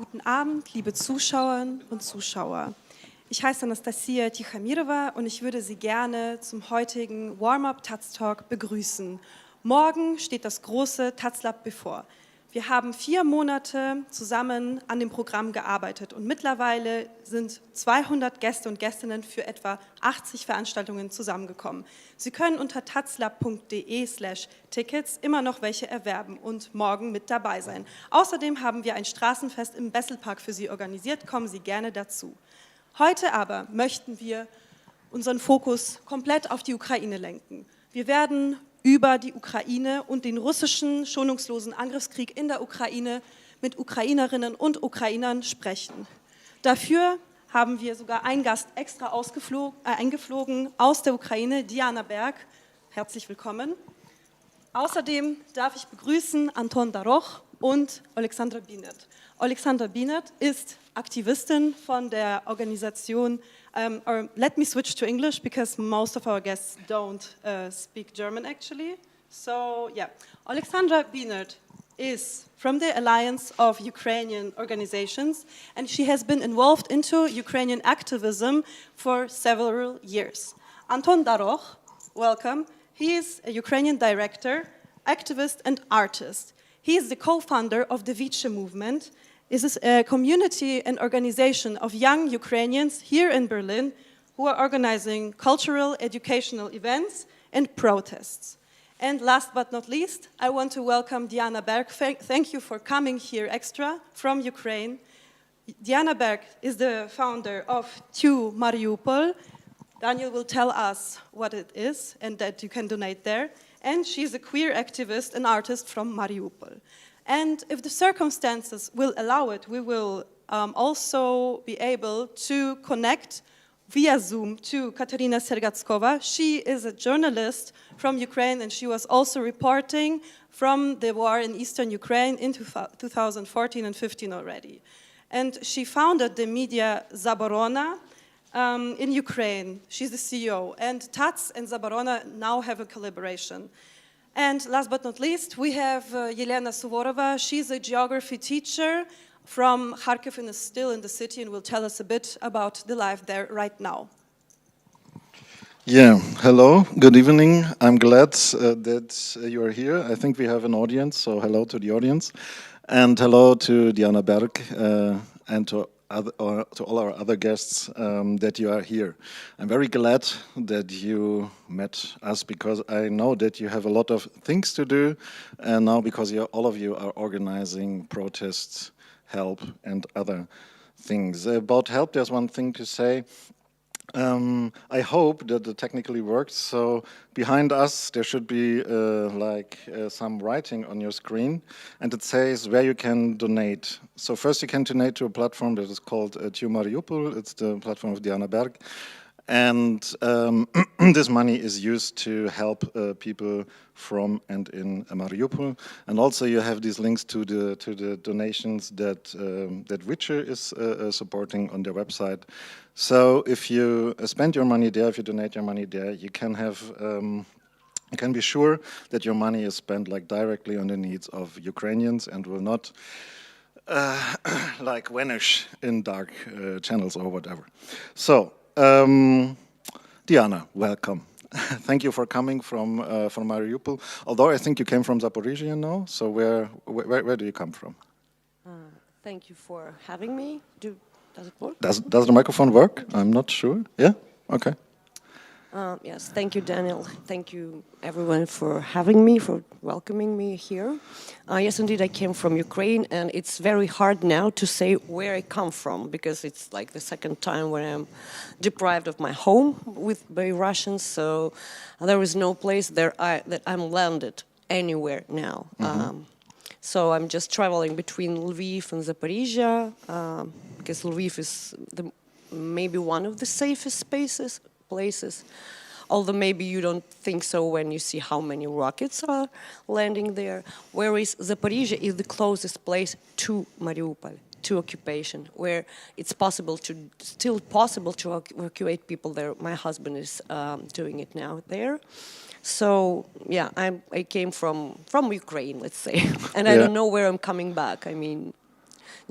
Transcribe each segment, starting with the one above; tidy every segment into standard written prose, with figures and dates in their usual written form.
Guten Abend, liebe Zuschauerinnen und Zuschauer. Ich heiße Anastasia Tichamirova und ich würde Sie gerne zum heutigen Warm-up-Taz-Talk begrüßen. Morgen steht das große Tazlab bevor. Wir haben 4 Monate zusammen an dem Programm gearbeitet und mittlerweile sind 200 Gäste und Gästinnen für etwa 80 Veranstaltungen zusammengekommen. Sie können unter tazlab.de/tickets immer noch welche erwerben und morgen mit dabei sein. Außerdem haben wir ein Straßenfest im Besselpark für Sie organisiert, kommen Sie gerne dazu. Heute aber möchten wir unseren Fokus komplett auf die Ukraine lenken. Wir werden über die Ukraine und den russischen schonungslosen Angriffskrieg in der Ukraine mit Ukrainerinnen und Ukrainern sprechen. Dafür haben wir sogar einen Gast extra eingeflogen aus der Ukraine, Berg. Herzlich willkommen. Außerdem darf ich begrüßen Anton Daroch und Oleksandra Bienert. Oleksandra Bienert ist Aktivistin von der Organisation, or let me switch to English because most of our guests don't speak German actually. So yeah, Oleksandra Bienert is from the Allianz of Ukrainian Organizations and she has been involved into Ukrainian activism for several years. Anton Daroch, welcome. He is a Ukrainian director, activist and artist. He is the co-founder of the Vice movement. This is a community and organization of young Ukrainians here in Berlin who are organizing cultural, educational events and protests. And last but not least, I want to welcome Berg. Thank you for coming here extra from Ukraine. Berg is the founder of To Mariupol. Daniel will tell us what it is and that you can donate there. And she's a queer activist and artist from Mariupol. And if the circumstances will allow it, we will also be able to connect via Zoom to Katerina Sergatskova. She is a journalist from Ukraine and she was also reporting from the war in eastern Ukraine in 2014 and 15 already. And she founded the media Zaborona in Ukraine. She's the CEO. And Taz and Zaborona now have a collaboration. And last but not least, we have Yelena Suvorova. She's a geography teacher from Kharkiv and is still in the city and will tell us a bit about the life there right now. Yeah, hello, good evening. I'm glad that you are here. I think we have an audience, so hello to the audience. And hello to Berg and to all our other guests that you are here. I'm very glad that you met us because I know that you have a lot of things to do and now because all of you are organizing protests, help and other things. About help, there's one thing to say. I hope that it technically works. So behind us there should be some writing on your screen and it says where you can donate. So first you can donate to a platform that is called To Mariupol. It's the platform of Berg. And this money is used to help people from and in Mariupol. And also you have these links to the donations that Witcher is supporting on their website. So if you spend your money there, if you donate your money there, you can be sure that your money is spent directly on the needs of Ukrainians and will not vanish in dark channels or whatever. So. Diana, welcome. Thank you for coming from Mariupol. Although I think you came from Zaporizhia now, so where do you come from? Thank you for having me. Does it work? Does the microphone work? I'm not sure. Yeah? Okay. Yes, thank you, Daniel. Thank you, everyone, for having me, for welcoming me here. Yes, indeed, I came from Ukraine, and it's very hard now to say where I come from, because it's like the second time when I'm deprived of my home by Russians, so there is no place that I'm landed anywhere now. Mm-hmm. So I'm just traveling between Lviv and Zaporizhia, because Lviv is maybe one of the safest places, although maybe you don't think so when you see how many rockets are landing there, whereas Zaporizhia is the closest place to Mariupol, to occupation, where it's still possible to evacuate people there. My husband is doing it now there. So yeah, I came from Ukraine, let's say, and I don't know where I'm coming back. I mean,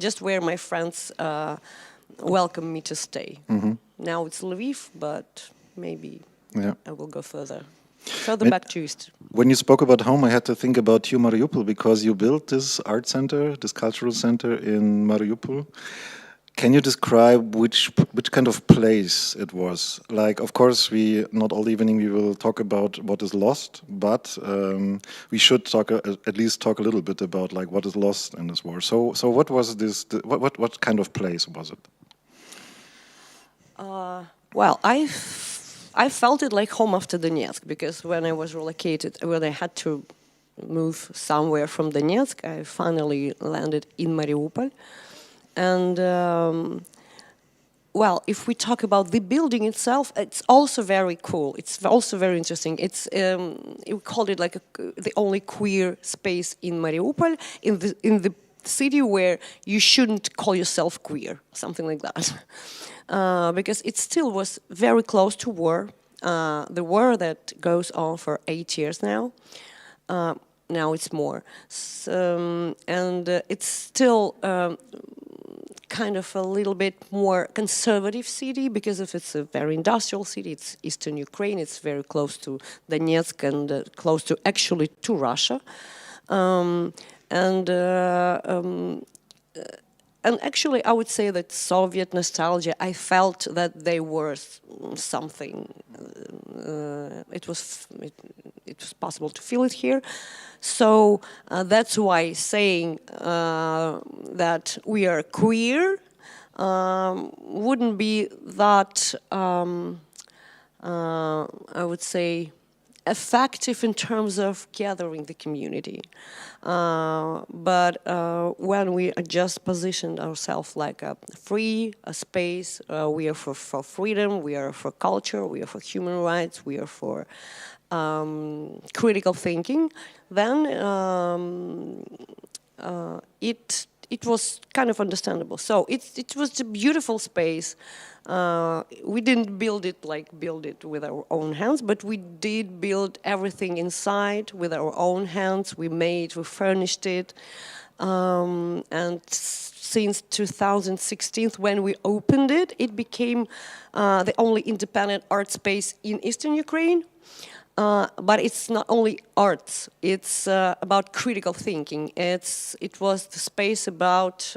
just where my friends welcomed me to stay. Now it's Lviv, but maybe I will go further back to east. When you spoke about home, I had to think about you, Mariupol, because you built this art center, this cultural center in Mariupol. Can you describe which kind of place it was? Like, of course, not all evening we will talk about what is lost, but we should talk at least talk a little bit about like what is lost in this war. So what was this? What kind of place was it? Well, I felt it like home after Donetsk, because when I was relocated, when I had to move somewhere from Donetsk, I finally landed in Mariupol. And, well, if we talk about the building itself, it's also very cool. It's also very interesting. It's, we called it like the only queer space in Mariupol, in the city where you shouldn't call yourself queer, something like that. Because it still was very close to war, the war that goes on for 8 years now. Now it's more. So, and it's still kind of a little bit more conservative city because it's a very industrial city. It's eastern Ukraine. It's very close to Donetsk and close to actually to Russia. And actually, I would say that Soviet nostalgia, I felt that they were something, it was possible to feel it here. So that's why saying that we are queer wouldn't be that, I would say, effective in terms of gathering the community. But when we just positioned ourselves like a free space, we are for freedom, we are for culture, we are for human rights, we are for critical thinking, then it was kind of understandable. So it was a beautiful space. We didn't build it with our own hands, but we did build everything inside with our own hands. We furnished it. And since 2016, when we opened it, it became the only independent art space in Eastern Ukraine. But it's not only arts, it's about critical thinking. It was the space about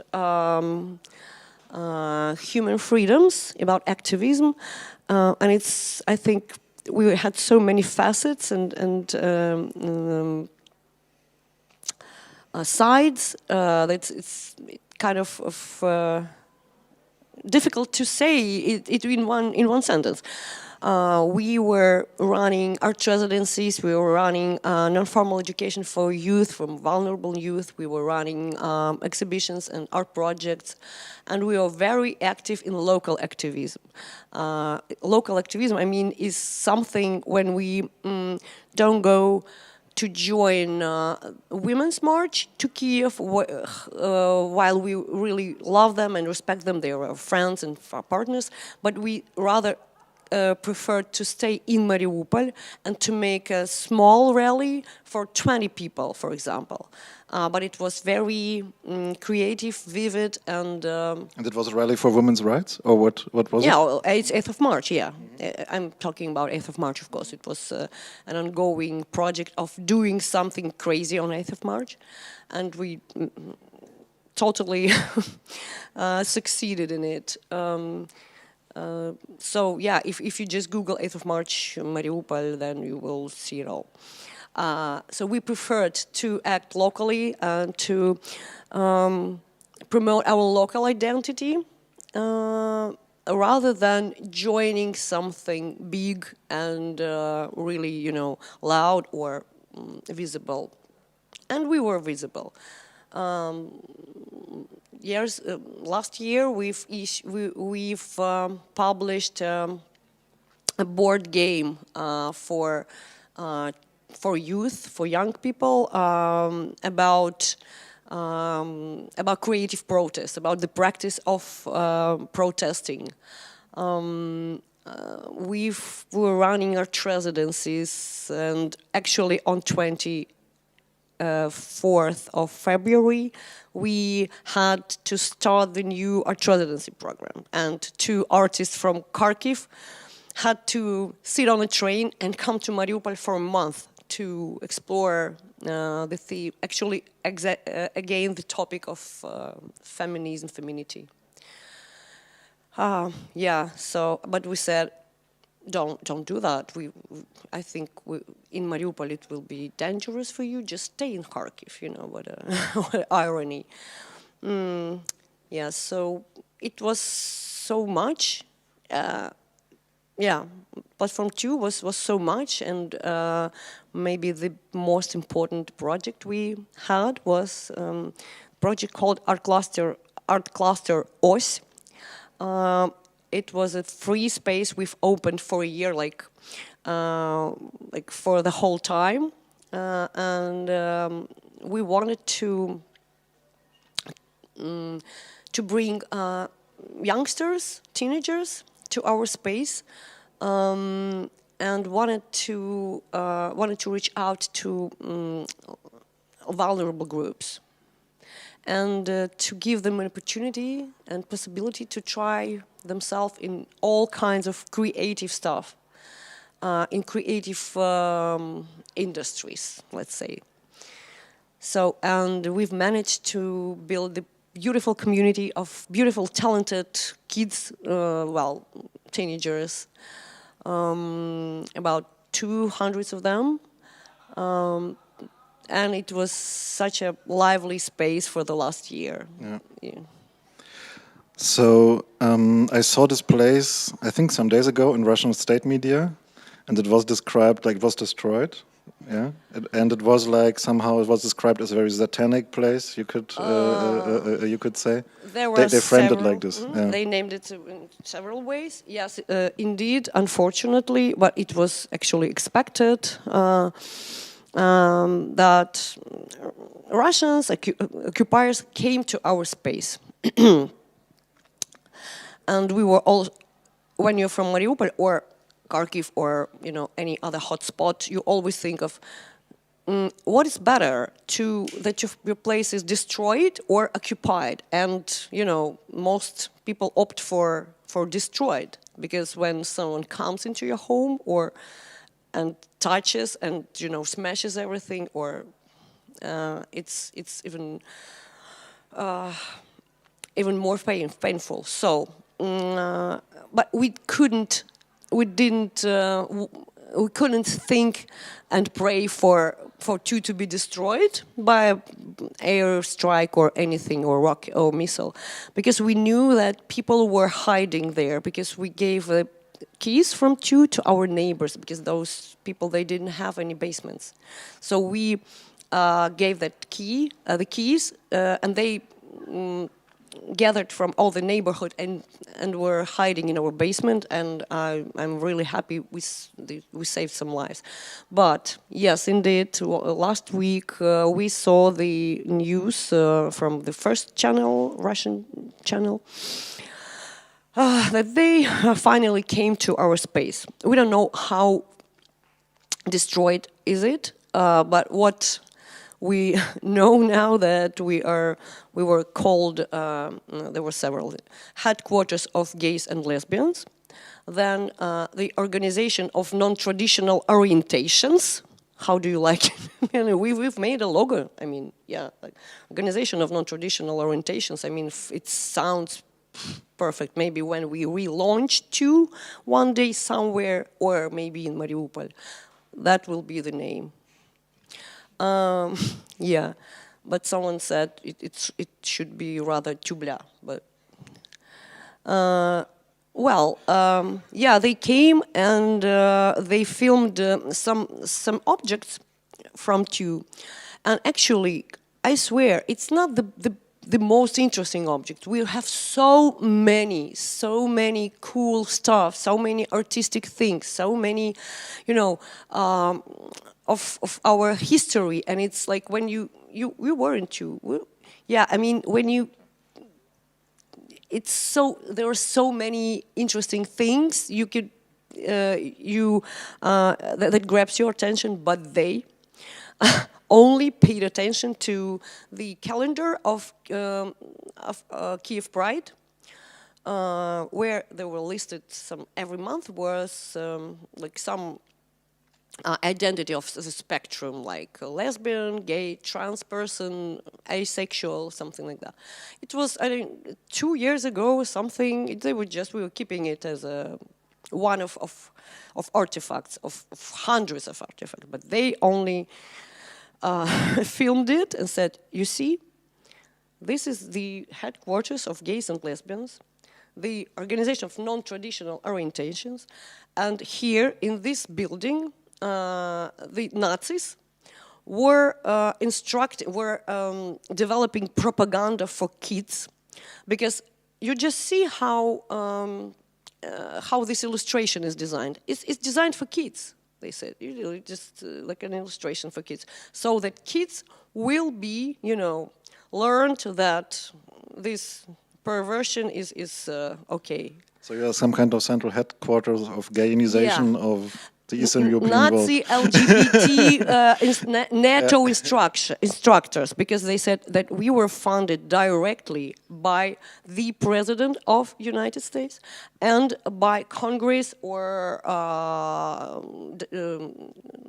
human freedoms, about activism, and I think we had so many facets and sides that it's kind of difficult to say it in one sentence. We were running art residencies, we were running non-formal education for youth, from vulnerable youth, we were running exhibitions and art projects, and we were very active in local activism. Local activism, I mean, is something when we don't go to join Women's March to Kiev while we really love them and respect them, they are our friends and our partners, but we rather preferred to stay in Mariupol and to make a small rally for 20 people, for example. But it was very creative, vivid, and it was a rally for women's rights, or what was it? Yeah, it's 8th of March, yeah. I'm talking about 8th of March, of course. It was an ongoing project of doing something crazy on 8th of March, and we totally succeeded in it. So yeah, if you just Google 8th of March Mariupol, then you will see it all. So we preferred to act locally and to promote our local identity rather than joining something big and really, loud or visible. And we were visible. Last year we've published a board game for youth, for young people, about creative protest, about the practice of protesting. We were running art residencies, and actually on 28 4th of February, we had to start the new art residency program. And 2 artists from Kharkiv had to sit on a train and come to Mariupol for a month to explore the theme, actually again the topic of feminism, femininity. Yeah, so, but we said, don't do that. I think in Mariupol it will be dangerous for you. Just stay in Kharkiv. You know what what irony. Yeah, so it was so much. Yeah, platform 2 was so much, and maybe the most important project we had was a project called Art Cluster OS. It was a free space we've opened for a year, like for the whole time, and we wanted to bring youngsters, teenagers to our space, and wanted to reach out to vulnerable groups, and to give them an opportunity and possibility to try themselves in all kinds of creative stuff, in creative industries, let's say. So, and we've managed to build a beautiful community of beautiful, talented kids, well, teenagers, about 200 of them. And it was such a lively space for the last year. Yeah. Yeah. So I saw this place, I think some days ago in Russian state media, and it was described like it was destroyed. Yeah, and it was like somehow it was described as a very satanic place. You could say. They framed it like this. Yeah. They named it in several ways. Yes, indeed. Unfortunately, but it was actually expected that Russians occupiers came to our space, and we were all. When you're from Mariupol or Kharkiv or any other hotspot, you always think of what is better, that your place is destroyed or occupied, and most people opt for destroyed, because when someone comes into your home and touches and smashes everything, or it's even more painful. So, but we couldn't think and pray for two to be destroyed by air strike or anything, or rock or missile, because we knew that people were hiding there, because we gave the keys from two to our neighbors, because those people, they didn't have any basements. So we gave the keys, and they gathered from all the neighborhood and were hiding in our basement, and I'm really happy we saved some lives. But yes, indeed, last week we saw the news from the first channel, Russian channel, that they finally came to our space. We don't know how destroyed is it, but what we know now, that we were called, there were several, headquarters of gays and lesbians, then the Organization of Non-Traditional Orientations. How do you like it? We've made a logo. I mean, yeah, like Organization of Non-Traditional Orientations. I mean, it sounds perfect. Maybe when we relaunch two one day somewhere, or maybe in Mariupol, that will be the name. Yeah, but someone said it should be rather tubla. But yeah, they came and they filmed some objects from two, and actually, I swear, it's not the most interesting object. We have so many cool stuff, so many artistic things, so many, of our history, and it's like when you weren't too. Yeah, I mean, when you. It's so, there are so many interesting things you could that grabs your attention, but they only paid attention to the calendar of Kiev Pride, where they were listed every month was like some identity of the spectrum, like a lesbian, gay, trans person, asexual, something like that. It was, I think, 2 years ago or something. We were keeping it as one of artifacts, of hundreds of artifacts, but they only filmed it and said, you see, this is the headquarters of gays and lesbians, the organization of non-traditional orientations, and here in this building, the Nazis were developing propaganda for kids, because you just see how this illustration is designed. It's designed for kids, they said, just like an illustration for kids, so that kids will be, learned that this perversion is okay. So you are some kind of central headquarters of gayinization of the Eastern European Nazi world. LGBT NATO instructors, because they said that we were funded directly by the President of United States and by Congress or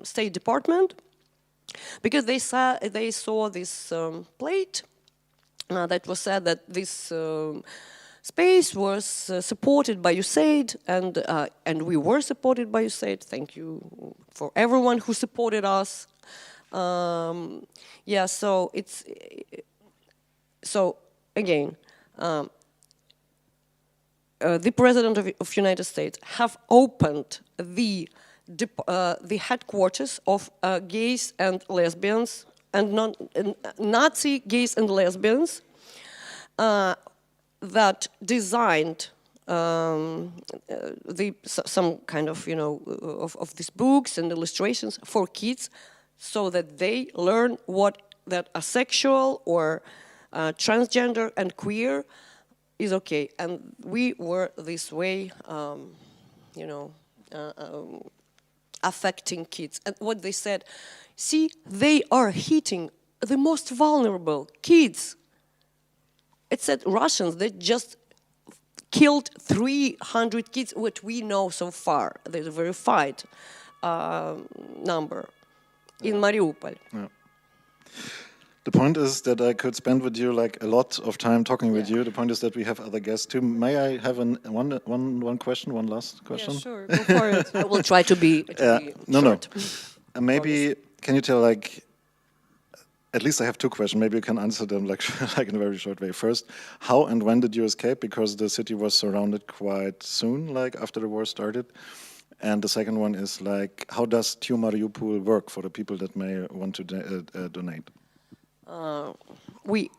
State Department, because they saw this plate that was said that this space was supported by USAID, and we were supported by USAID. Thank you for everyone who supported us. Yeah, so it's again, the President of United States have opened the headquarters of gays and lesbians and Nazi gays and lesbians that designed some kind of of these books and illustrations for kids, so that they learn that asexual or transgender and queer is okay. And we were this way, affecting kids. And what they said, see, they are hitting the most vulnerable kids. It said Russians, they just killed 300 kids, what we know so far. There's a verified number in Mariupol. Yeah. The point is that I could spend with you like a lot of time talking with you. The point is that we have other guests too. May I have one question, one last question? Yeah, sure, go for it. I will try to be short. Maybe can you tell, like, at least I have two questions. Maybe you can answer them like in a very short way. First, how and when did you escape? Because the city was surrounded quite soon, like after the war started. And the second one is like, how does TU Mariupol work for the people that may want to donate?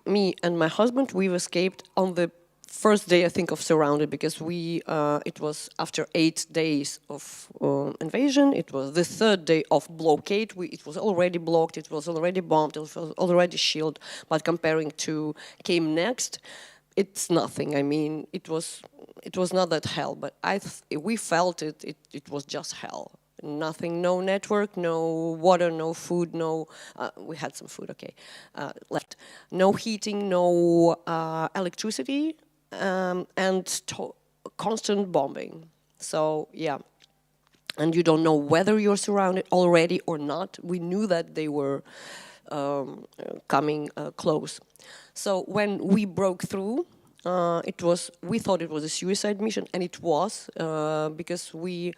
Me and my husband, we've escaped on the first day, I think, of surrounded, because it was after 8 days of invasion. It was the third day of blockade. It was already blocked, it was already bombed, it was already shelled. But comparing to came next, it's nothing. I mean, it was not that hell, but we felt it was just hell. Nothing, no network, no water, no food, we had some food, okay, left. No heating, no electricity, and constant bombing. So, yeah. And you don't know whether you're surrounded already or not. We knew that they were coming close. So when we broke through, we thought it was a suicide mission, and it was, because we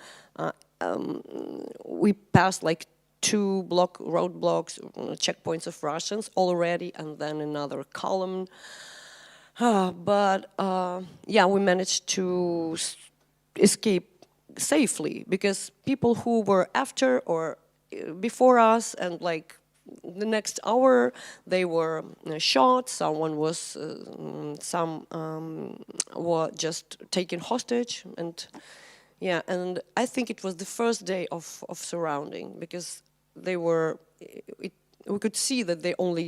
passed like 2 roadblocks, checkpoints of Russians already, and then another column. But we managed to escape safely, because people who were after or before us, and like the next hour, they were shot. Someone was, some were just taken hostage, and I think it was the first day of surrounding, because we could see that they only,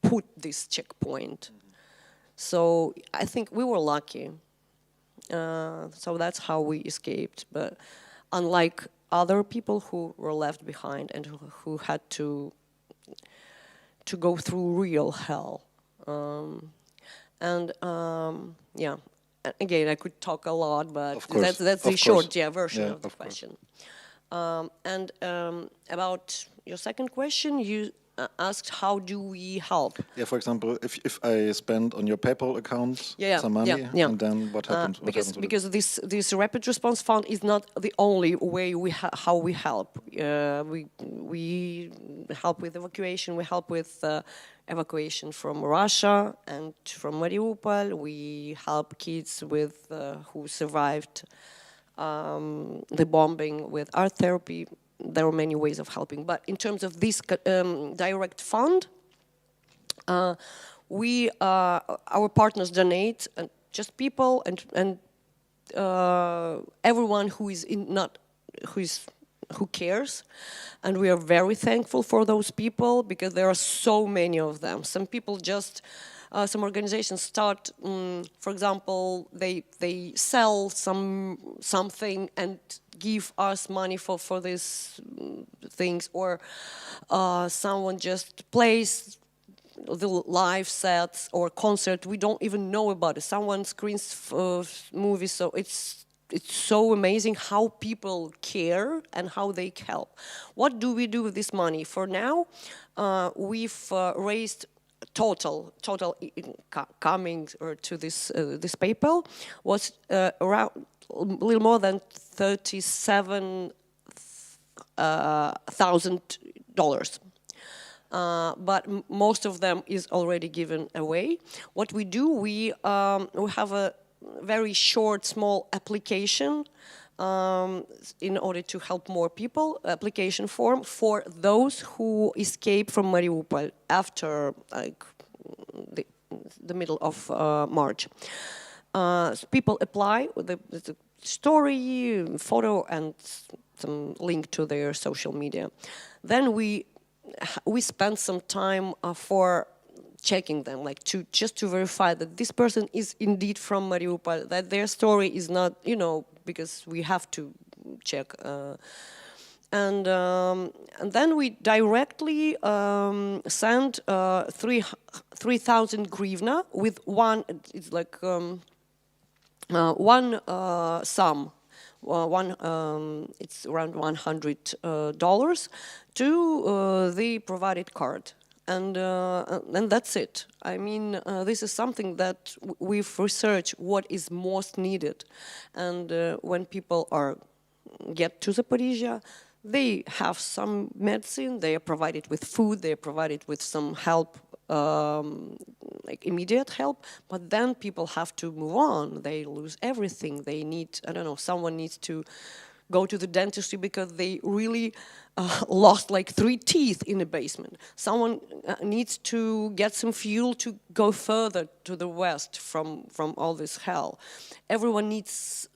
put this checkpoint. So I think we were lucky. So that's how we escaped. But unlike other people who were left behind and who had to to go through real hell. Yeah, again, I could talk a lot, but that's the short version of the question. About your second question, you asked how do we help? Yeah, for example, if I spend on your PayPal account some money, and then what happens? Because this rapid response fund is not the only way how we help. We help with evacuation. We help with evacuation from Russia and from Mariupol. We help kids with who survived the bombing with art therapy. There are many ways of helping, but in terms of this direct fund, our partners donate, just people and everyone who cares, and we are very thankful for those people because there are so many of them. Some people just. Some organizations start, for example, they sell something and give us money for these things, or someone just plays the live sets or concert. We don't even know about it. Someone screens movies, so it's so amazing how people care and how they help. What do we do with this money? For now, we've raised total coming to this PayPal was around a little more than $37,000. But most of them is already given away. What we do, we have a very short, small application in order to help more people, application form for those who escape from Mariupol after the middle of March. So people apply with the story, photo, and some link to their social media. Then we spend some time for checking them, like just to verify that this person is indeed from Mariupol, that their story is not, because we have to check. And then we directly send 3,000 hryvnia with one. It's like one sum. It's around $100 to the provided card. And that's it. I mean, this is something that we've researched what is most needed. And when people get to Zaporizhia, they have some medicine, they are provided with food, they are provided with some help, like immediate help, but then people have to move on. They lose everything. They need, someone needs to go to the dentistry because they really lost like 3 teeth in the basement. Someone needs to get some fuel to go further to the west from all this hell. Everyone needs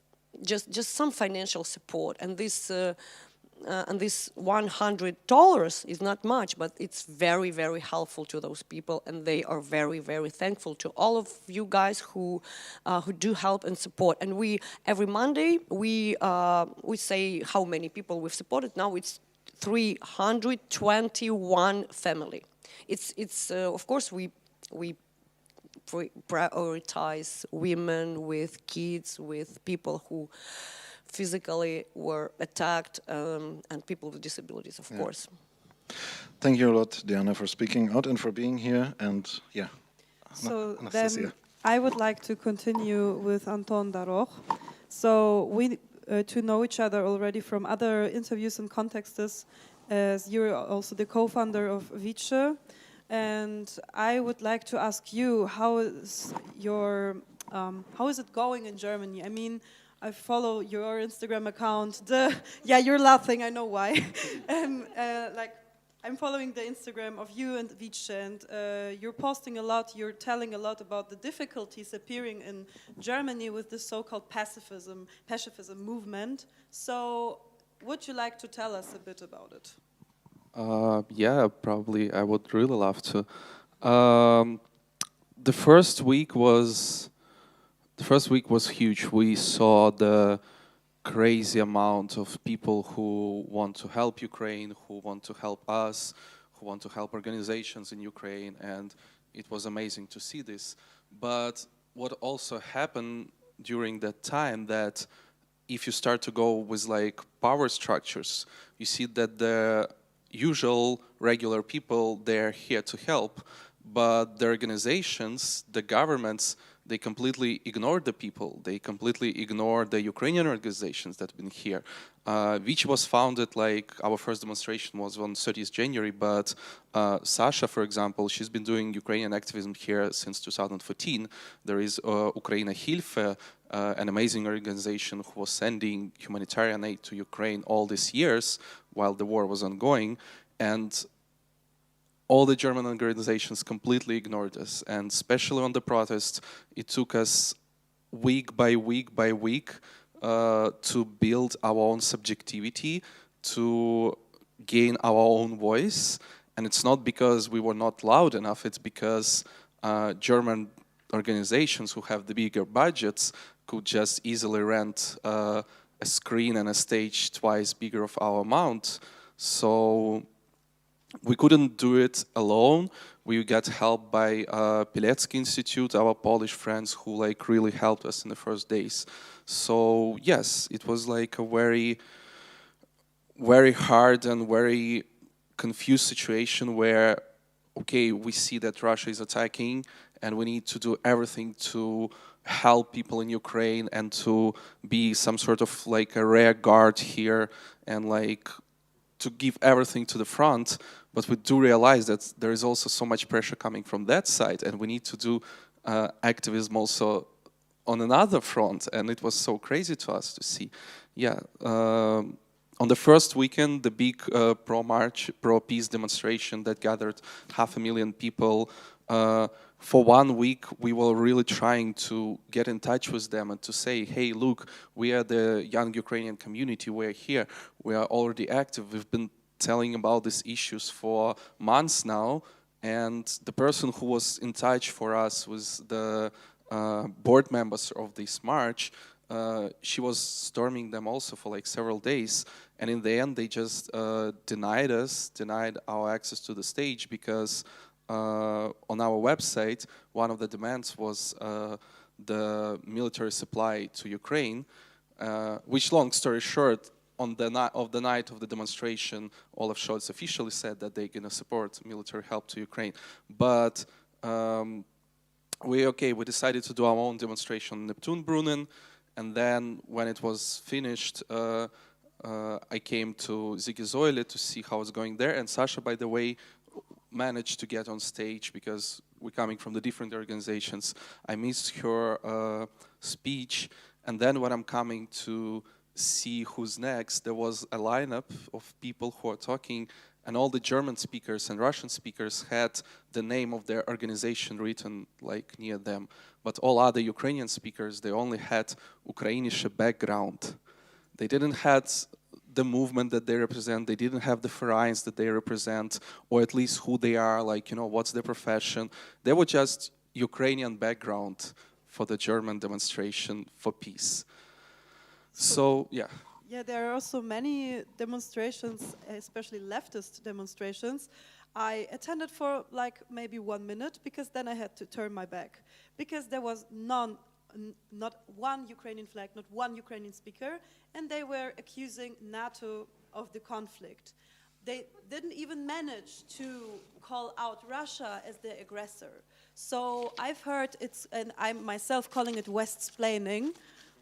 just some financial support, and this $100 is not much, but it's very, very helpful to those people, and they are very, very thankful to all of you guys who do help and support. And every Monday we say how many people we've supported. Now it's 321 family. It's of course we prioritize women with kids, with people who physically were attacked, and people with disabilities, of course. Thank you a lot, Diana, for speaking out and for being here. And so then I would like to continue with Anton Daroch. So we to know each other already from other interviews and contexts, as you're also the co-founder of ihre. And I would like to ask you, how is it going in Germany? I mean, I follow your Instagram account. You're laughing. I know why. I'm following the Instagram of you and ihre, and you're posting a lot. You're telling a lot about the difficulties appearing in Germany with the so-called pacifism movement. So, would you like to tell us a bit about it? Yeah, probably. I would really love to. The first week was huge. We saw the crazy amount of people who want to help Ukraine, who want to help us, who want to help organizations in Ukraine, and it was amazing to see this. But what also happened during that time, that if you start to go with like power structures, you see that the usual regular people, they're here to help, but the organizations, the governments, they completely ignore the people. They completely ignore the Ukrainian organizations that have been here, which was founded, like our first demonstration was on 30th January, but Sasha, for example, she's been doing Ukrainian activism here since 2014. There is helfen, an amazing organization who was sending humanitarian aid to Ukraine all these years while the war was ongoing, and all the German organizations completely ignored us, and especially on the protests, it took us week by week by week to build our own subjectivity, to gain our own voice. And it's not because we were not loud enough, it's because German organizations who have the bigger budgets could just easily rent a screen and a stage twice bigger of our amount. So we couldn't do it alone. We got help by Pilecki Institute, our Polish friends who like really helped us in the first days. So yes, it was like a very, very hard and very confused situation where, okay, we see that Russia is attacking and we need to do everything to help people in Ukraine and to be some sort of like a rear guard here and like to give everything to the front. But we do realize that there is also so much pressure coming from that side, and we need to do activism also on another front. And it was so crazy to us to see. Yeah, on the first weekend, the big pro-march, pro-peace demonstration that gathered 500,000 people, for 1 week, we were really trying to get in touch with them and to say, hey, look, we are the young Ukrainian community, we're here, we are already active, we've been telling about these issues for months now, and the person who was in touch for us was the board members of this march. She was storming them also for like several days, and in the end they just denied our access to the stage because on our website one of the demands was the military supply to Ukraine, which, long story short, on the night of the demonstration, Olaf Scholz officially said that they're going to support military help to Ukraine. But we decided to do our own demonstration in Neptunbrunnen, and then when it was finished, I came to Zigizoyle to see how it's going there, and Sasha, by the way, managed to get on stage because we're coming from the different organizations. I missed her speech, and then when I'm coming to see who's next, there was a lineup of people who are talking, and all the German speakers and Russian speakers had the name of their organization written like near them, but all other Ukrainian speakers, they only had Ukrainischer background. They didn't have the movement that they represent, they didn't have the vereins that they represent, or at least who they are, like, you know, what's their profession. They were just Ukrainian background for the German demonstration for peace. So, yeah. Yeah, there are also many demonstrations, especially leftist demonstrations. I attended for like maybe 1 minute because then I had to turn my back because there was not one Ukrainian flag, not one Ukrainian speaker, and they were accusing NATO of the conflict. They didn't even manage to call out Russia as the aggressor. So I've heard and I'm myself calling it West-splaining.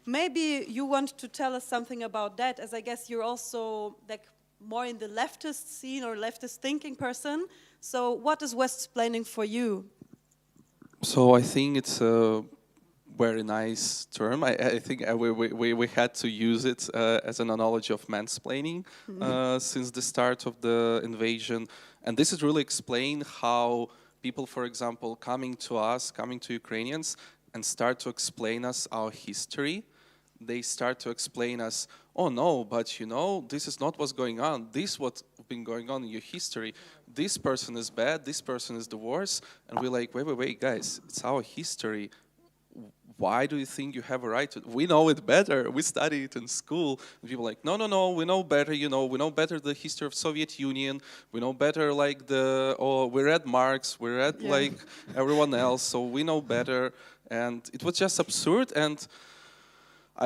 Maybe you want to tell us something about that, as I guess you're also like more in the leftist scene or leftist thinking person. So what is West-splaining for you? So I think it's a very nice term. I think we had to use it as an analogy of mansplaining since the start of the invasion. And this is really explain how people, for example, coming to Ukrainians and start to explain us our history. They start to explain us, oh no, but you know, this is not what's going on. This is what's been going on in your history. This person is bad, this person is the worst. And we're like, wait, guys, it's our history. why do you think you have a right to? We know it better. We study it in school. And people are like, no, no, no, we know better. You know, we know better the history of Soviet Union. We know better like we read Marx. We read like everyone else. So we know better. And it was just absurd. And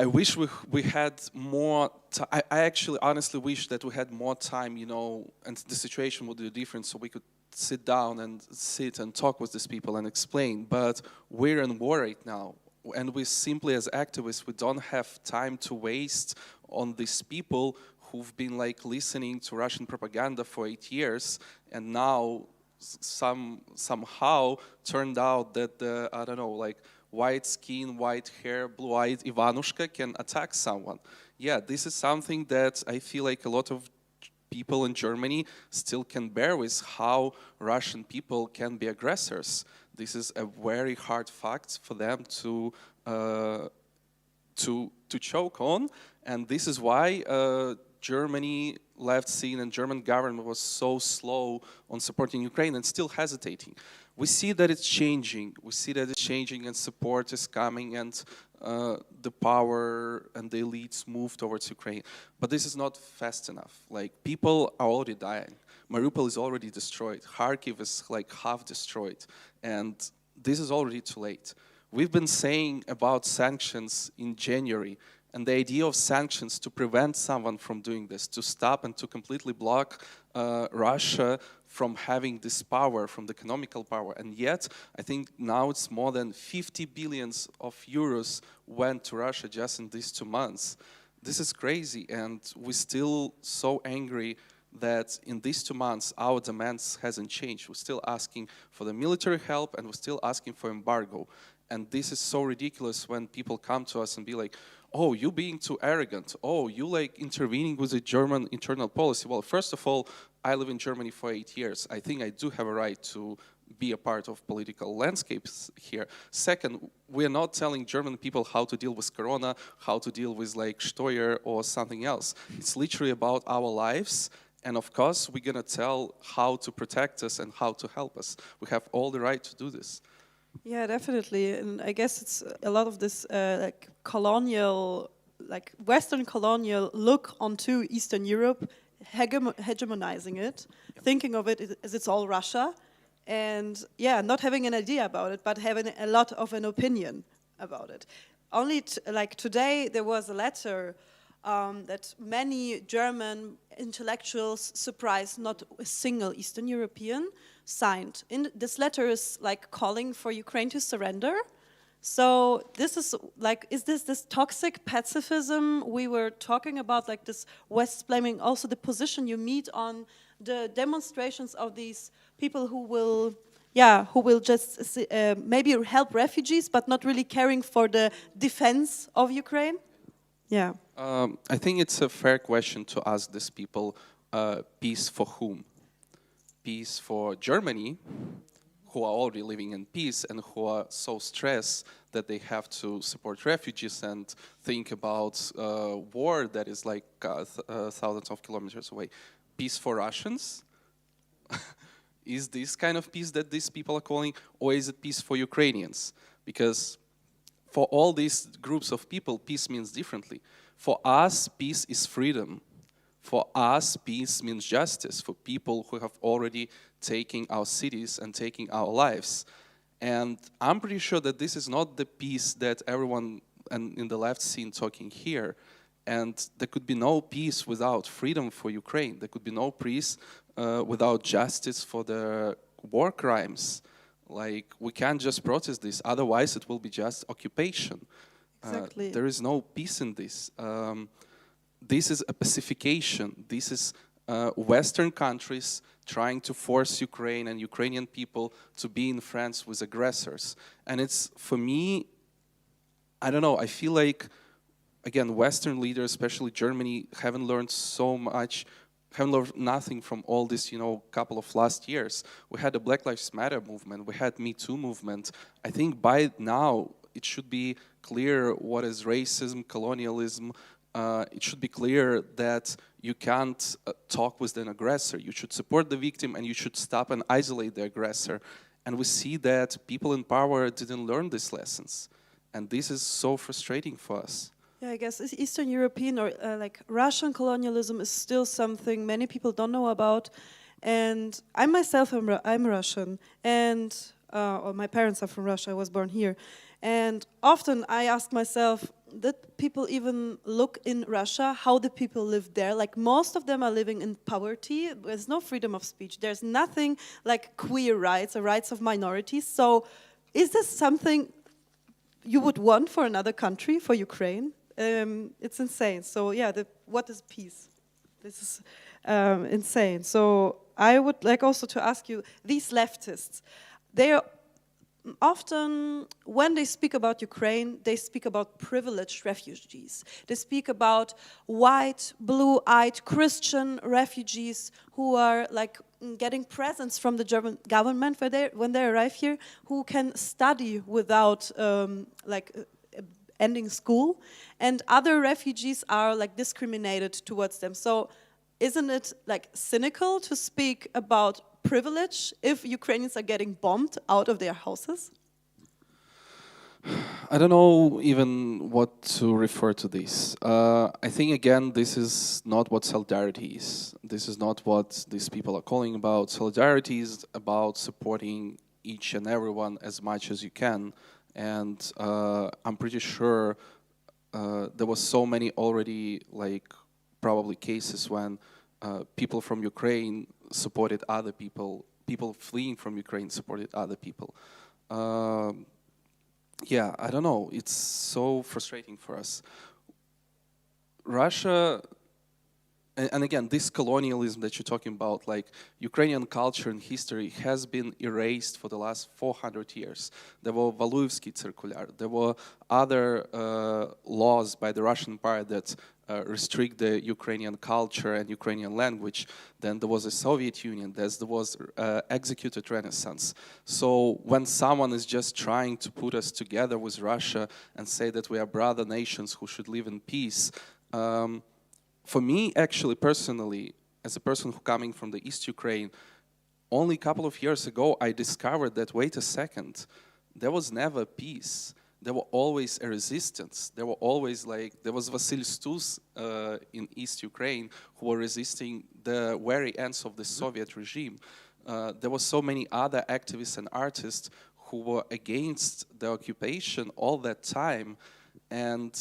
I wish we had more. I actually honestly wish that we had more time, you know, and the situation would be different, so we could sit down and talk with these people and explain. But we're in war right now, and we simply, as activists, we don't have time to waste on these people who've been like listening to Russian propaganda for 8 years, and now somehow turned out that I don't know, like, white skin, white hair, blue-eyed Ivanushka can attack someone. Yeah, this is something that I feel like a lot of people in Germany still can bear with, how Russian people can be aggressors. This is a very hard fact for them to choke on, and this is why Germany left scene and German government was so slow on supporting Ukraine and still hesitating. We see that it's changing. We see that it's changing and support is coming and the power and the elites move towards Ukraine. But this is not fast enough. Like, people are already dying. Mariupol is already destroyed. Kharkiv is like half destroyed. And this is already too late. We've been saying about sanctions in January, and the idea of sanctions to prevent someone from doing this, to stop and to completely block Russia from having this power, from the economical power. And yet, I think now it's more than 50 billions of euros went to Russia just in these 2 months. This is crazy, and we're still so angry that in these 2 months, our demands hasn't changed. We're still asking for the military help, and we're still asking for embargo. And this is so ridiculous when people come to us and be like, oh, you being too arrogant. Oh, you like intervening with the German internal policy. Well, first of all, I live in Germany for 8 years. I think I do have a right to be a part of political landscapes here. Second, we're not telling German people how to deal with Corona, how to deal with like Steuer or something else. It's literally about our lives. And of course, we're gonna tell how to protect us and how to help us. We have all the right to do this. Yeah, definitely. And I guess it's a lot of this like colonial, like Western colonial look onto Eastern Europe, hegemonizing it, thinking of it as it's all Russia, and yeah, not having an idea about it, but having a lot of an opinion about it. Only like today there was a letter that many German intellectuals, surprised not a single Eastern European, signed. This letter is like calling for Ukraine to surrender. So this is like, is this toxic pacifism we were talking about, like this West blaming also the position you meet on the demonstrations of these people who will just maybe help refugees, but not really caring for the defense of Ukraine? Yeah. I think it's a fair question to ask these people, peace for whom? Peace for Germany, who are already living in peace and who are so stressed that they have to support refugees and think about war that is like thousands of kilometers away. Peace for Russians? Is this kind of peace that these people are calling, or is it peace for Ukrainians? Because for all these groups of people, peace means differently. For us, peace is freedom. For us, peace means justice for people who have already taken our cities and taken our lives. And I'm pretty sure that this is not the peace that everyone in the left scene talking here. And there could be no peace without freedom for Ukraine. There could be no peace without justice for the war crimes. Like, we can't just protest this, otherwise it will be just occupation. Exactly. There is no peace in this. This is a pacification. This is Western countries trying to force Ukraine and Ukrainian people to be in friends with aggressors. And it's, for me, I don't know, I feel like, again, Western leaders, especially Germany, haven't learned so much, haven't learned nothing from all this, couple of last years. We had the Black Lives Matter movement, we had Me Too movement. I think by now it should be clear what is racism, colonialism. It should be clear that you can't talk with an aggressor. You should support the victim and you should stop and isolate the aggressor. And we see that people in power didn't learn these lessons. And this is so frustrating for us. Yeah, I guess Eastern European or like Russian colonialism is still something many people don't know about. And I myself I'm Russian, and or my parents are from Russia. I was born here, and often I ask myself, did people even look in Russia? How did people live there? Like most of them are living in poverty. There's no freedom of speech. There's nothing like queer rights or rights of minorities. So, is this something you would want for another country, for Ukraine? It's insane. So yeah, what is peace? This is insane. So I would like also to ask you, these leftists, they are often, when they speak about Ukraine, they speak about privileged refugees. They speak about white, blue-eyed Christian refugees who are like getting presents from the German government when they arrive here, who can study without ending school, and other refugees are like discriminated towards them. So isn't it like cynical to speak about privilege if Ukrainians are getting bombed out of their houses? I don't know even what to refer to this. I think, again, this is not what solidarity is. This is not what these people are calling about. Solidarity is about supporting each and everyone as much as you can. And I'm pretty sure there was so many already, like, probably cases when people from Ukraine supported other people, people fleeing from Ukraine supported other people. Yeah, I don't know. It's so frustrating for us. Russia, and again, this colonialism that you're talking about, like Ukrainian culture and history has been erased for the last 400 years. There were Valuevsky Circular. There were other laws by the Russian Empire that restrict the Ukrainian culture and Ukrainian language. Then there was the Soviet Union. There was executed Renaissance. So when someone is just trying to put us together with Russia and say that we are brother nations who should live in peace, for me, actually, personally, as a person who coming from the East Ukraine, only a couple of years ago, I discovered that, wait a second, there was never peace. There were always a resistance. There were always, like, there was Vasily Stus in East Ukraine who were resisting the very ends of the Soviet regime. There were so many other activists and artists who were against the occupation all that time. And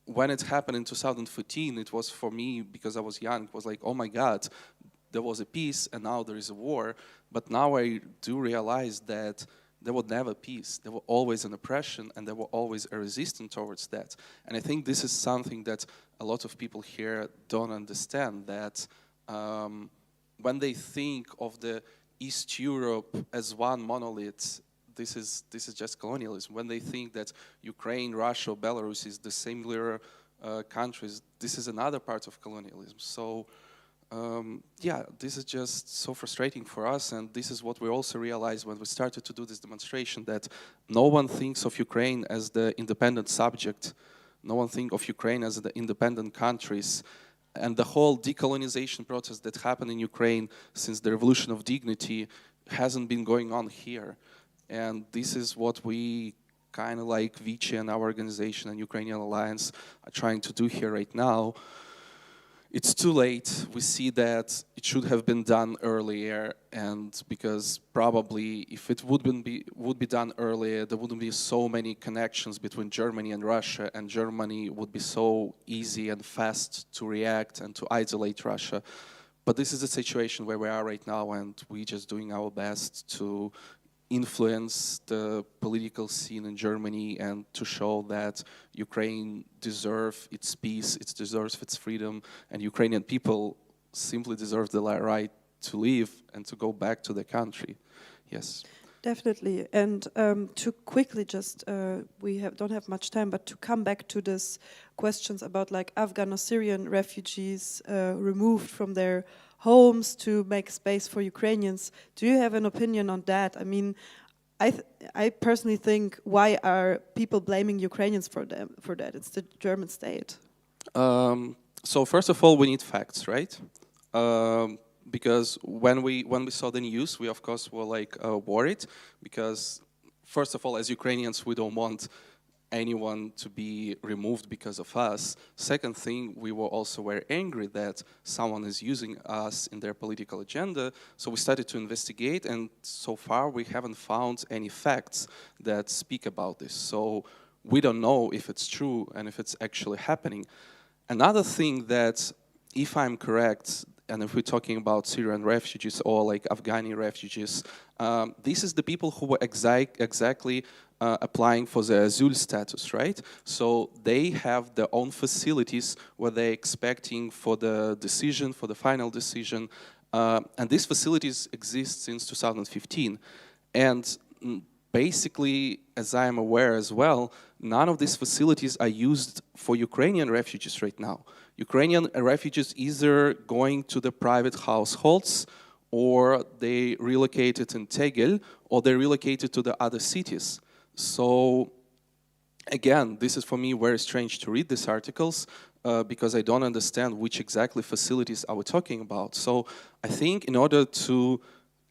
when it happened in 2014, it was for me, because I was young, it was like, oh my God, there was a peace and now there is a war. But now I do realize that there was never peace. There was always an oppression and there was always a resistance towards that. And I think this is something that a lot of people here don't understand, that when they think of the East Europe as one monolith, this is just colonialism. When they think that Ukraine, Russia, Belarus is the similar countries, this is another part of colonialism. So yeah, this is just so frustrating for us, and this is what we also realized when we started to do this demonstration, that no one thinks of Ukraine as the independent subject. No one thinks of Ukraine as the independent countries. And the whole decolonization process that happened in Ukraine since the Revolution of Dignity hasn't been going on here. And this is what we kind of like Vichy and our organization and Ukrainian Alliance are trying to do here right now. It's too late. We see that it should have been done earlier, and because probably if it would be done earlier, there wouldn't be so many connections between Germany and Russia, and Germany would be so easy and fast to react and to isolate Russia. But this is the situation where we are right now, and we're just doing our best to influence the political scene in Germany and to show that Ukraine deserves its peace, it deserves its freedom, and Ukrainian people simply deserve the right to live and to go back to their country. Yes. Definitely. And to quickly just, don't have much time, but to come back to this questions about like Afghan or Syrian refugees removed from their homes to make space for Ukrainians. Do you have an opinion on that? I mean, I personally think, why are people blaming Ukrainians for that? It's the German state. So first of all, we need facts, right? Because when we saw the news, we of course were like worried, because first of all, as Ukrainians, we don't want anyone to be removed because of us. Second thing, we were also very angry that someone is using us in their political agenda. So we started to investigate, and so far we haven't found any facts that speak about this. So we don't know if it's true and if it's actually happening. Another thing that, if I'm correct, and if we're talking about Syrian refugees or like Afghani refugees, this is the people who were exactly applying for the asylum status, right? So they have their own facilities where they're expecting for the decision, for the final decision. And these facilities exist since 2015. And basically, as I am aware as well, none of these facilities are used for Ukrainian refugees right now. Ukrainian refugees either going to the private households, or they relocated in Tegel, or they relocated to the other cities. So again, this is for me very strange to read these articles because I don't understand which exactly facilities are we talking about. So I think in order to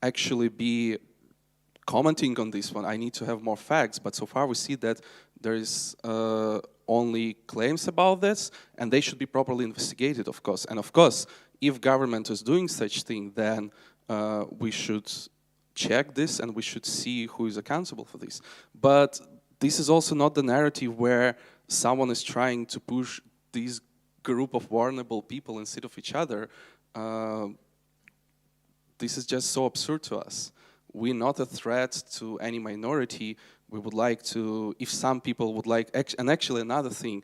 actually be commenting on this one, I need to have more facts, but so far we see that there is only claims about this, and they should be properly investigated, of course. And of course, if government is doing such thing, then we should check this and we should see who is accountable for this. But this is also not the narrative where someone is trying to push this group of vulnerable people instead of each other. This is just so absurd to us. We're not a threat to any minority. We would like to, if some people would like, and actually another thing,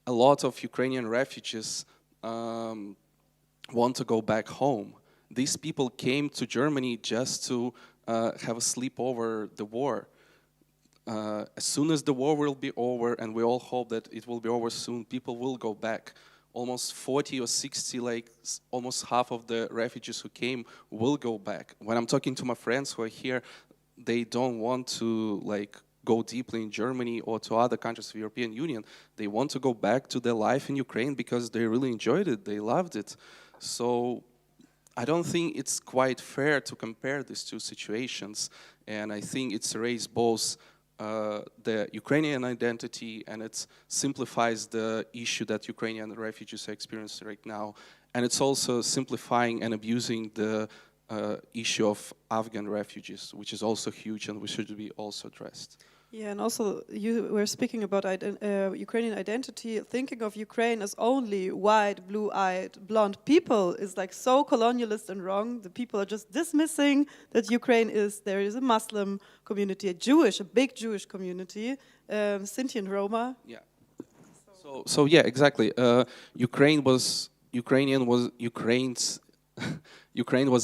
a lot of Ukrainian refugees want to go back home. These people came to Germany just to have a sleep over the war. As soon as the war will be over, and we all hope that it will be over soon, people will go back. Almost 40 or 60, like almost half of the refugees who came will go back. When I'm talking to my friends who are here, they don't want to like go deeply in Germany or to other countries of the European Union. They want to go back to their life in Ukraine because they really enjoyed it, they loved it. So I don't think it's quite fair to compare these two situations, and I think it's raised both the Ukrainian identity, and it simplifies the issue that Ukrainian refugees are experiencing right now, and it's also simplifying and abusing the issue of Afghan refugees, which is also huge and which should be also addressed. Yeah, and also you were speaking about Ukrainian identity. Thinking of Ukraine as only white, blue-eyed, blonde people is like so colonialist and wrong. The people are just dismissing that Ukraine there is a Muslim community, a big Jewish community, Sinti and Roma. Yeah. So yeah, exactly. Ukraine was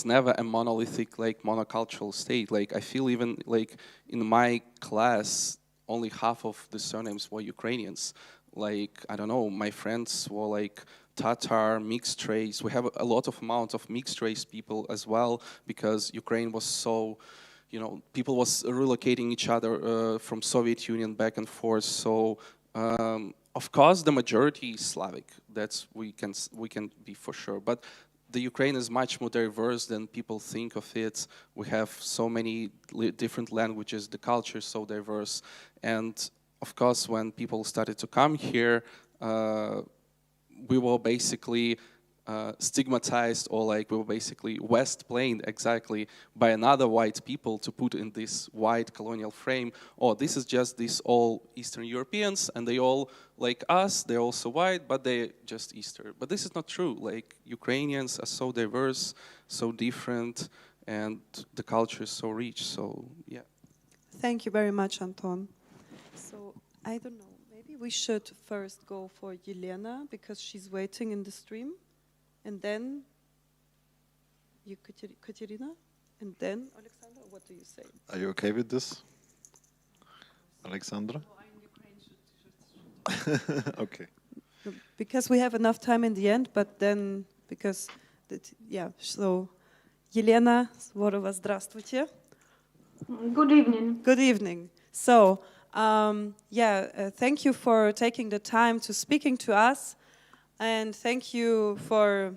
never a monolithic, like monocultural state. Like I feel even like in my class, only half of the surnames were Ukrainians. Like, I don't know, my friends were like Tatar, mixed race. We have a lot of amount of mixed race people as well, because Ukraine was so, people was relocating each other from Soviet Union back and forth. So, of course, the majority is Slavic. That's we can be for sure. But the Ukraine is much more diverse than people think of it. We have so many different languages, the culture is so diverse. And of course, when people started to come here, we were basically stigmatized, or like we were basically west-planed exactly by another white people to put in this white colonial frame. Oh, this is just these all Eastern Europeans, and they all like us, they're also white, but they're just Eastern. But this is not true. Like, Ukrainians are so diverse, so different, and the culture is so rich, so yeah. Thank you very much, Anton. So, I don't know, maybe we should first go for Yelena, because she's waiting in the stream. And then you, Katerina, and then Oleksandra. What do you say? Are you okay with this, Oleksandra? Okay. Because we have enough time in the end, but then So, Yelena Svorova, здравствуйте. Good evening. Good evening. So, thank you for taking the time to speaking to us. And thank you for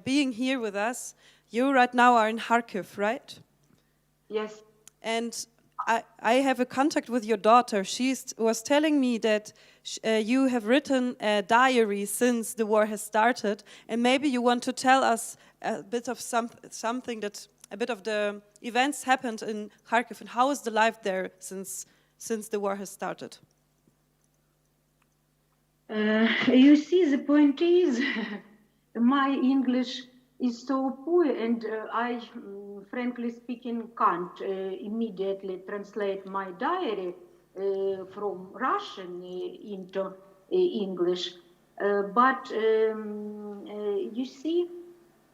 being here with us. You right now are in Kharkiv, right? Yes. And I have a contact with your daughter. She was telling me that you have written a diary since the war has started, and maybe you want to tell us a bit of something that a bit of the events happened in Kharkiv, and how is the life there since the war has started? You see, the point is, my English is so poor, and I, frankly speaking, can't immediately translate my diary from Russian into English. But you see,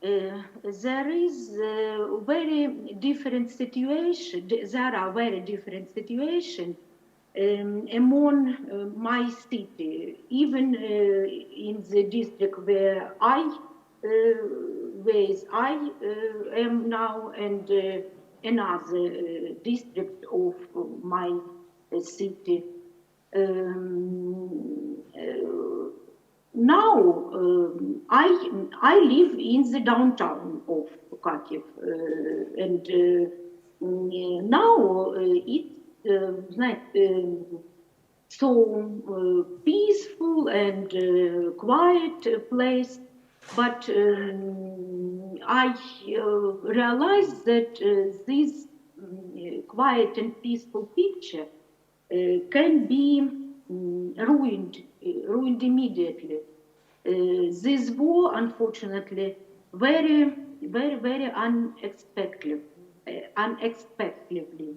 there is a very different situation. There are very different situations among my city, even in the district where I am now, and another district of my city. Now I live in the downtown of Kharkiv, and now it's so peaceful and quiet place. But I realized that this quiet and peaceful picture can be ruined immediately. This war, unfortunately, very unexpectedly.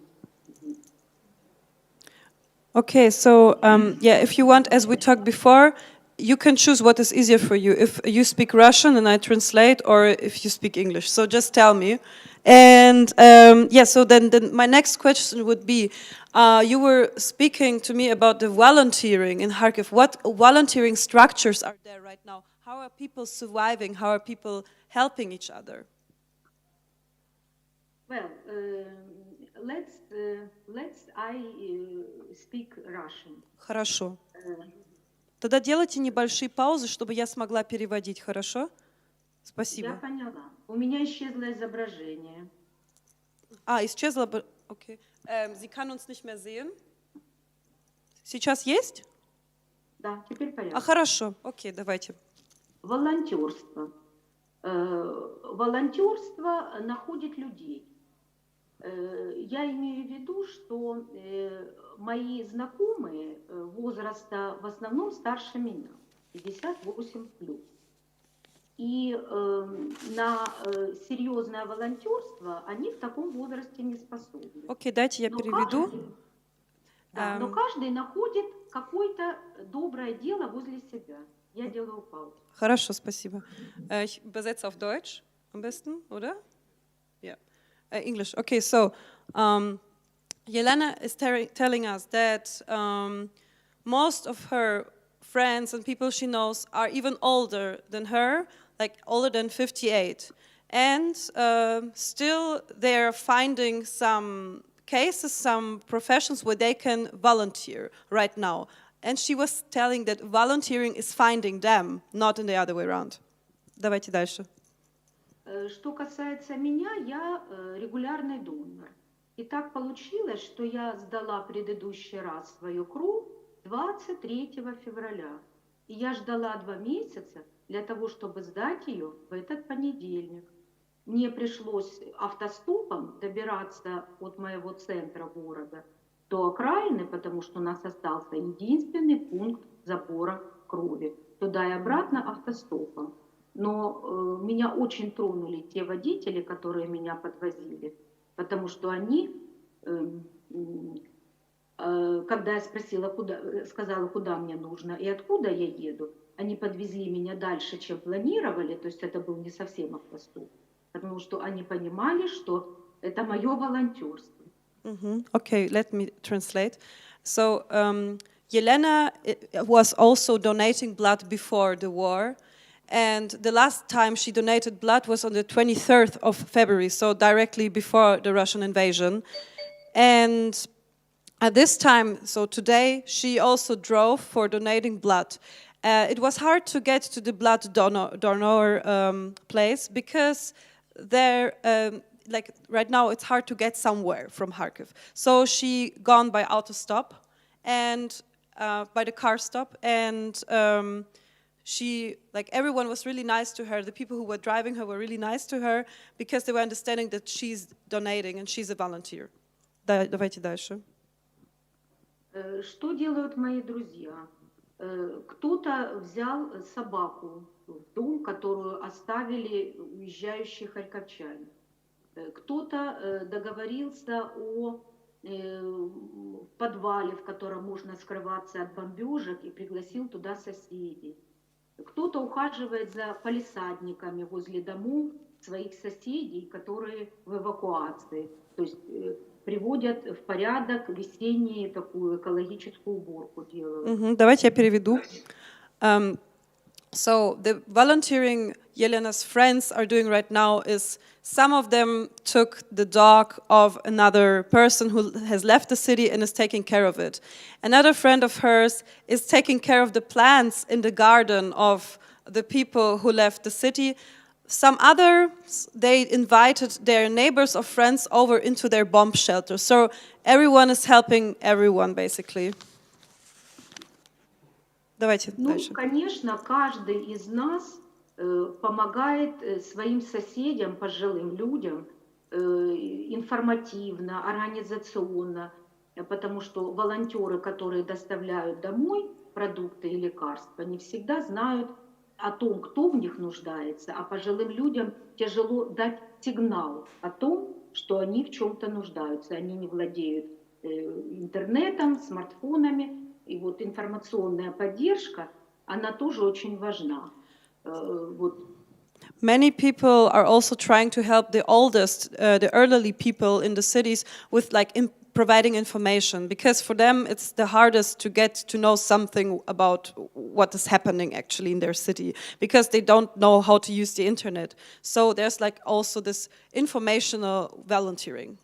Okay, so if you want, as we talked before, you can choose what is easier for you. If you speak Russian and I translate, or if you speak English. So just tell me. And so then my next question would be, you were speaking to me about the volunteering in Kharkiv. What volunteering structures are there right now? How are people surviving? How are people helping each other? Well, let's I speak Russian. Хорошо. Тогда делайте небольшие паузы, чтобы я смогла переводить, хорошо? Спасибо. Я поняла. У меня исчезло изображение. Исчезло. Окей. Sie kann uns nicht mehr sehen. Сейчас есть? Да, теперь понятно. Хорошо. Окей, давайте. Волонтерство. Волонтерство находит людей. Я имею в виду, что мои знакомые возраста в основном старше меня, 58+. И на серьезное волонтерство они в таком возрасте не способны. Окей, дайте я переведу. Но каждый находит какое-то доброе дело возле себя. Я делаю паузу. Хорошо, спасибо. Ich übersetze auf Deutsch am besten, oder? Ja. English. Okay, so Yelena is telling us that most of her friends and people she knows are even older than her, like older than 58. And still they're finding some cases, some professions where they can volunteer right now. And she was telling that volunteering is finding them, not in the other way around. Давайте дальше. Что касается меня, я регулярный донор. И так получилось, что я сдала предыдущий раз свою кровь 23 февраля. И я ждала 2 месяца для того, чтобы сдать ее в этот понедельник. Мне пришлось автостопом добираться от моего центра города до окраины, потому что у нас остался единственный пункт забора крови. Туда и обратно автостопом. Но меня очень тронули те водители, которые меня подвозили, потому что они, когда я сказала, куда мне нужно и откуда я еду, они подвезли меня дальше, чем планировали, то есть это был не совсем автостоп, потому что они понимали, что это мое волонтерство. Okay, let me translate. So, Yelena was also donating blood before the war. And the last time she donated blood was on the 23rd of February, so directly before the Russian invasion. And at this time, so today, she also drove for donating blood. It was hard to get to the blood donor place because there like right now it's hard to get somewhere from Kharkiv. So she gone by auto stop and by the car stop, and she, like, everyone was really nice to her. The people who were driving her were really nice to her because they were understanding that she's donating and she's a volunteer. Давайте дальше. Что делают мои друзья? Кто-то взял собаку в дом, которую оставили уезжающие харьковчане. Кто-то договорился о подвале, в котором можно скрываться от бомбежек, и пригласил туда соседей. Кто-то ухаживает за палисадниками возле домов своих соседей, которые в эвакуации. То есть приводят в порядок весеннюю такую экологическую уборку делают. Давайте я переведу. So the volunteering Yelena's friends are doing right now is some of them took the dog of another person who has left the city and is taking care of it. Another friend of hers is taking care of the plants in the garden of the people who left the city. Some others, they invited their neighbors or friends over into their bomb shelter. So everyone is helping everyone, basically. Давайте дальше. Конечно, каждый из нас помогает своим соседям, пожилым людям, информативно, организационно, потому что волонтеры, которые доставляют домой продукты и лекарства, не всегда знают о том, кто в них нуждается, а пожилым людям тяжело дать сигнал о том, что они в чем-то нуждаются. Они не владеют интернетом, смартфонами. И вот информационная поддержка, она тоже очень важна. Many people are also trying to help the oldest, the elderly people in the cities with providing information, because for them it's the hardest to get to know something about what is happening actually in their city, because they don't know how to use the internet. So there's also this informational volunteering.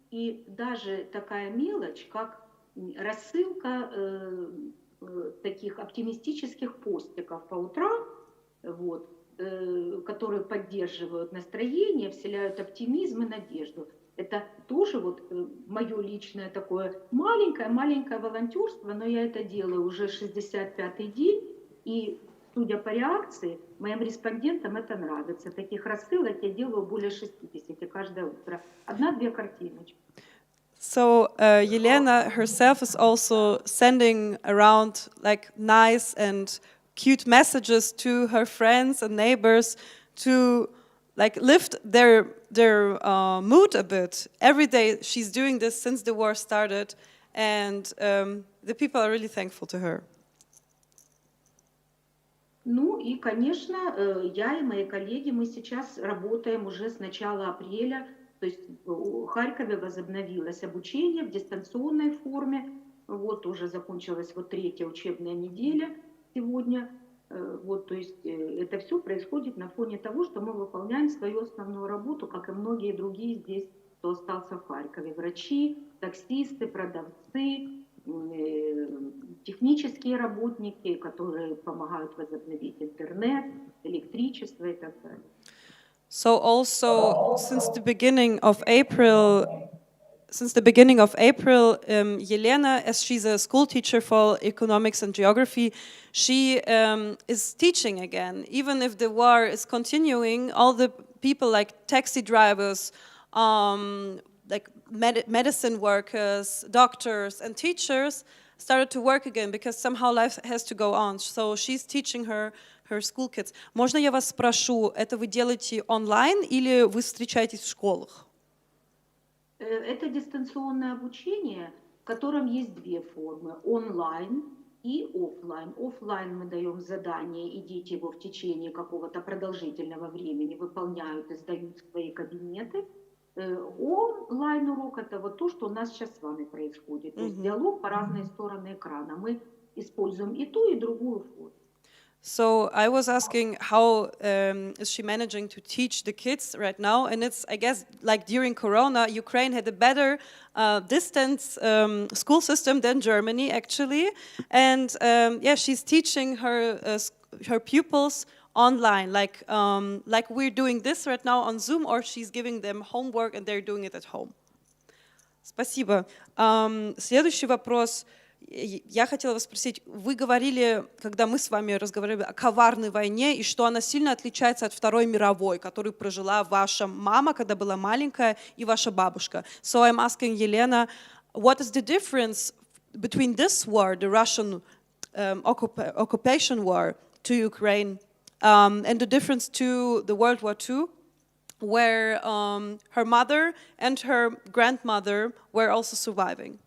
И даже такая мелочь, как рассылка таких оптимистических постиков по утрам, которые поддерживают настроение, вселяют оптимизм и надежду. Это тоже мое личное такое маленькое волонтерство, но я это делаю уже 65-й день, и, судя по реакции, моим респондентам это нравится. Таких рассылок я делаю более 60 каждое утро. 1-2 картиночки. So Yelena herself is also sending around nice and cute messages to her friends and neighbors to lift their mood a bit. Every day she's doing this since the war started, and the people are really thankful to her. И, конечно, я и мои коллеги, мы сейчас работаем уже с начала апреля. То есть в Харькове возобновилось обучение в дистанционной форме. Уже закончилась 3-я учебная неделя сегодня. То есть это все происходит на фоне того, что мы выполняем свою основную работу, как и многие другие здесь, кто остался в Харькове. Врачи, таксисты, продавцы, технические работники, которые помогают возобновить интернет, электричество и так далее. So also since the beginning of April, Yelena, as she's a school teacher for economics and geography, she is teaching again. Even if the war is continuing, all the people like taxi drivers, medicine workers, doctors and teachers started to work again because somehow life has to go on. So she's teaching her school kids. Можно я вас спрошу, это вы делаете онлайн или вы встречаетесь в школах? Это дистанционное обучение, в котором есть 2 формы: онлайн и офлайн. Офлайн мы даем задание, и дети его в течение какого-то продолжительного времени выполняют и сдают в свои кабинеты. Онлайн-урок — это то, что у нас сейчас с вами происходит. То есть диалог по разные стороны экрана. Мы используем и ту, и другую форму. So I was asking how is she managing to teach the kids right now, and it's, I guess, during Corona, Ukraine had a better distance school system than Germany actually, and she's teaching her pupils online, like we're doing this right now on Zoom, or she's giving them homework and they're doing it at home. Спасибо. Следующий вопрос. Я хотела вас спросить, вы говорили, когда мы с вами разговаривали о коварной войне, и что она сильно отличается от Второй мировой, которую прожила ваша мама, когда была маленькая, и ваша бабушка. So I'm asking Елена, what is the difference between this war, the Russian occupation war to Ukraine, and the difference to the World War II, where her mother and her grandmother were also surviving?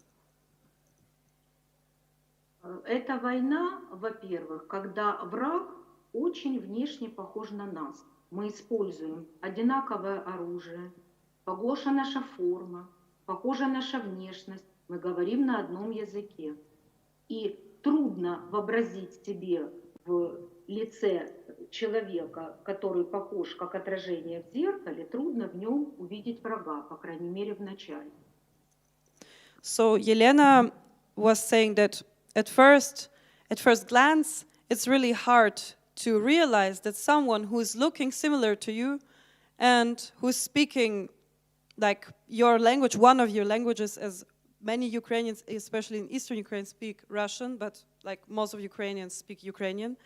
Это война, во-первых, когда враг очень внешне похож на нас. Мы используем одинаковое оружие, похожа наша форма, похожа наша внешность, мы говорим на одном языке. И трудно вообразить себе в лице человека, который похож как отражение в зеркале, трудно в нем увидеть врага, по крайней мере, в начале. So Yelena was saying that at first glance, it's really hard to realize that someone who is looking similar to you and who's speaking like your language, one of your languages, as many Ukrainians, especially in Eastern Ukraine, speak Russian, but like most of Ukrainians speak Ukrainian.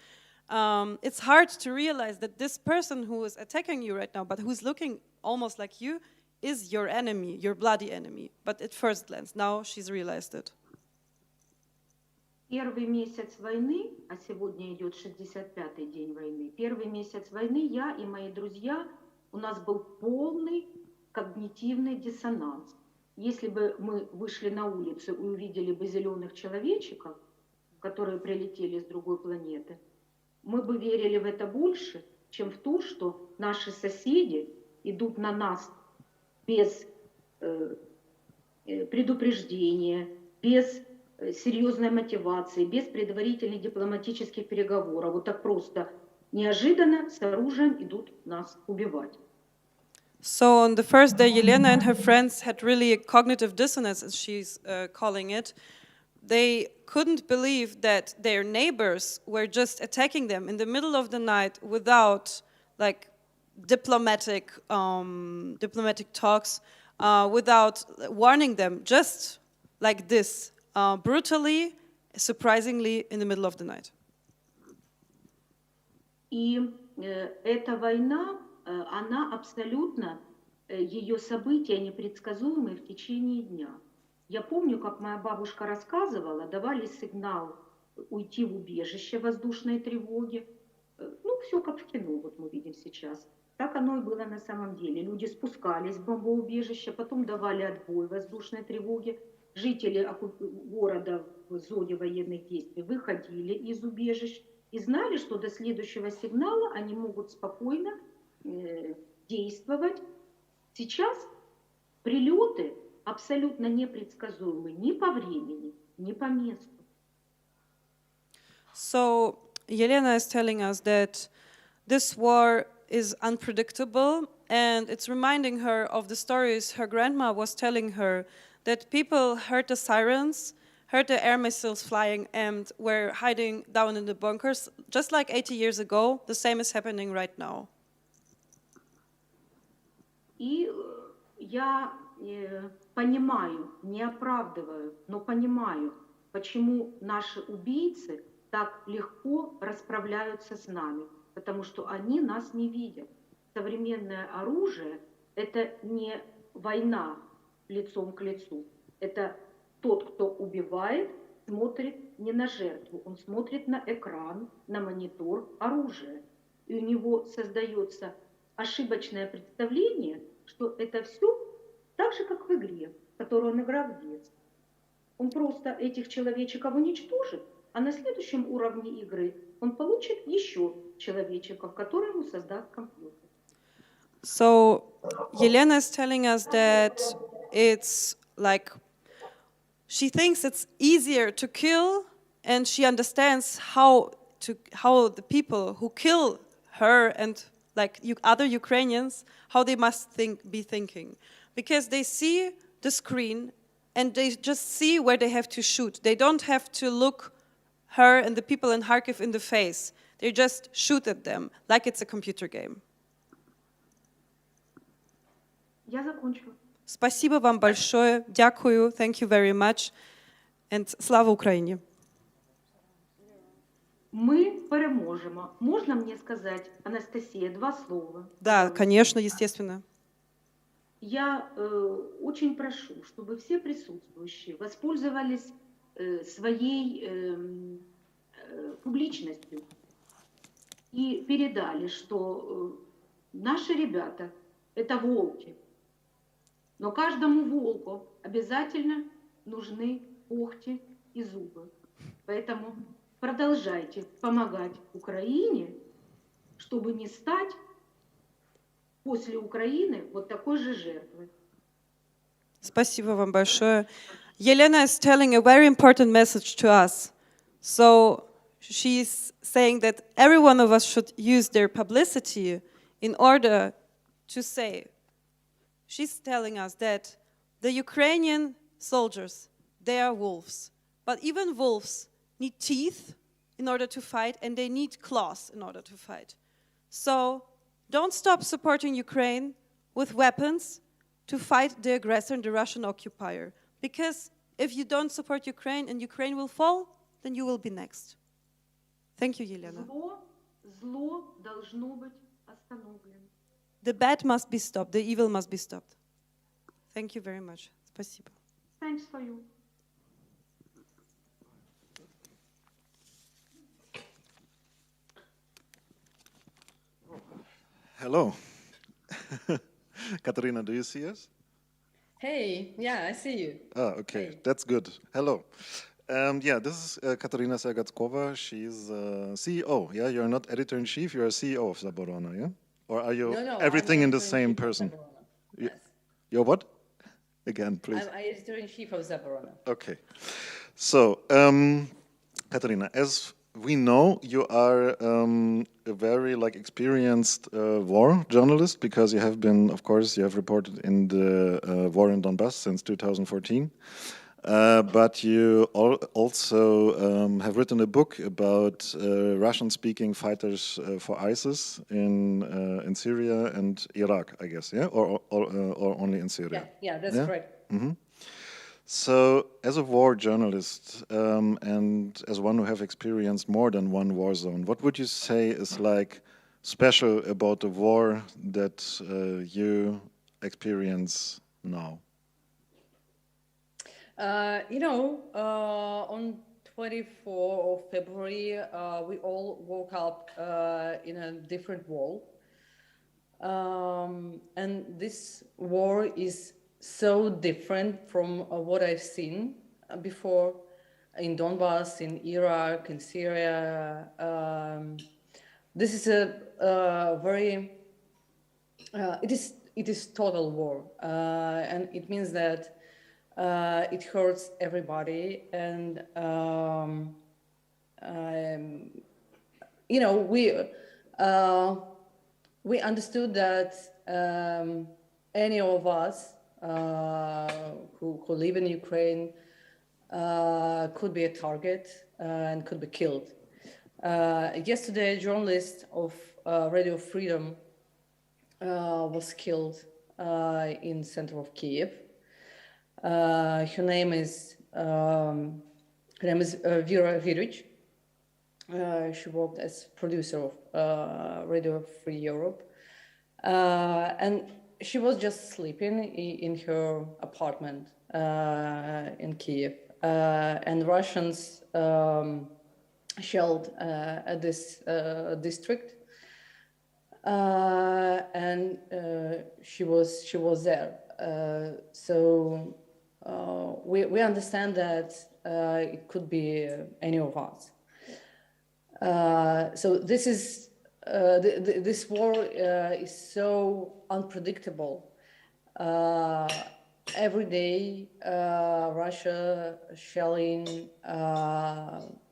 It's hard to realize that this person who is attacking you right now, but who's looking almost like you, is your enemy, your bloody enemy. But at first glance, now she's realized it. Первый месяц войны, а сегодня идет 65-й день войны, первый месяц войны я и мои друзья, у нас был полный когнитивный диссонанс. Если бы мы вышли на улицу и увидели бы зеленых человечков, которые прилетели с другой планеты, мы бы верили в это больше, чем в то, что наши соседи идут на нас без предупреждения, без серьезной мотивации, без предварительных дипломатических переговоров. Вот так просто, неожиданно, с оружием идут нас убивать. So on the first day, Yelena and her friends had really a cognitive dissonance, as she's calling it. They couldn't believe that their neighbors were just attacking them in the middle of the night without like diplomatic talks, without warning them, just like this. Brutally, surprisingly, in the middle of the night. И эта война, она абсолютно, ее события непредсказуемы в течение дня. Я помню, как моя бабушка рассказывала, давали сигнал уйти в убежище воздушной тревоги. Ну, все как в кино, вот мы видим сейчас. Так оно и было на самом деле. Люди спускались в бомбоубежище, потом давали отбой воздушной тревоги. Жители города в зоне военных действий выходили из убежищ и знали, что до следующего сигнала они могут спокойно действовать. Сейчас прилеты абсолютно непредсказуемы ни по времени, ни по месту. So Yelena is telling us that this war is unpredictable, and it's reminding her of the stories her grandma was telling her, that people heard the sirens, heard the air missiles flying, and were hiding down in the bunkers. Just like 80 years ago, the same is happening right now. И я понимаю, не оправдываю, но понимаю, почему наши убийцы так легко расправляются с нами, потому что они нас не видят. Современное оружие – это не война лицом к лицу. Это тот, кто убивает, смотрит не на жертву, он смотрит на экран, на монитор оружия. И у него создается ошибочное представление, что это все так же, как в игре, которую он играл в детстве. Он просто этих человечков уничтожит, а на следующем уровне игры он получит еще человечков, которые ему создаст компьютер. So Yelena is telling us that it's like she thinks it's easier to kill, and she understands how the people who kill her and like other Ukrainians, how they must be thinking, because they see the screen and they just see where they have to shoot. They don't have to look her and the people in Kharkiv in the face. They just shoot at them like it's a computer game. Я закончила. Спасибо вам большое. Дякую. Thank you very much. And слава Україні. Ми переможемо. Можна мені сказати, Анастасія, 2 слова? Да, конечно, естественно. Я очень прошу, чтобы все присутствующие воспользовались своей публичностью и передали, что наши ребята – это волки. Но каждому волку обязательно нужны когти и зубы. Поэтому продолжайте помогать Украине, чтобы не стать после Украины вот такой же жертвой. Спасибо вам большое. Елена is telling a very important message to us. So she's saying that every one of us should use their publicity in order to say, she's telling us that the Ukrainian soldiers, they are wolves. But even wolves need teeth in order to fight, and they need claws in order to fight. So don't stop supporting Ukraine with weapons to fight the aggressor and the Russian occupier. Because if you don't support Ukraine and Ukraine will fall, then you will be next. Thank you, Yelena. Зло должно быть остановлено. The bad must be stopped, the evil must be stopped. Thank you very much. Спасибо. Thanks for you. Hello. Katerina, do you see us? Hey, yeah, I see you. Ah, okay, Hey. that's good. Hello. Yeah, this is Katerina Sergatskova. She's CEO. Yeah, you're not editor-in-chief. You're CEO of Zaborona. Yeah, or are you No, everything I'm in the editor-in-chief same of person? Zaborona. Ye- Yes. You're what? Again, please. I'm editor-in-chief of Zaborona. Okay. So, Katerina, as we know, you are a very experienced war journalist because you have been, of course, you have reported in the war in Donbass since 2014. But you also have written a book about Russian-speaking fighters for ISIS in Syria and Iraq, I guess, yeah, or only in Syria. Yeah, that's Yeah? correct. So, as a war journalist and as one who have experienced more than one war zone, what would you say is special about the war that you experience now? On 24th of February, we all woke up in a different world. And this war is so different from what I've seen before in Donbass, in Iraq, in Syria. This is a very, it is total war. And it means that it hurts everybody, and we understood that any of us who live in Ukraine could be a target and could be killed. Yesterday, a journalist of Radio Freedom was killed in the center of Kiev. Her name is Vera Hirich. She worked as producer of Radio Free Europe, and she was just sleeping in her apartment in Kiev, and Russians shelled at this district, and she was there. So we understand that it could be any of us. So this is this war is so unpredictable. Every day, Russia shelling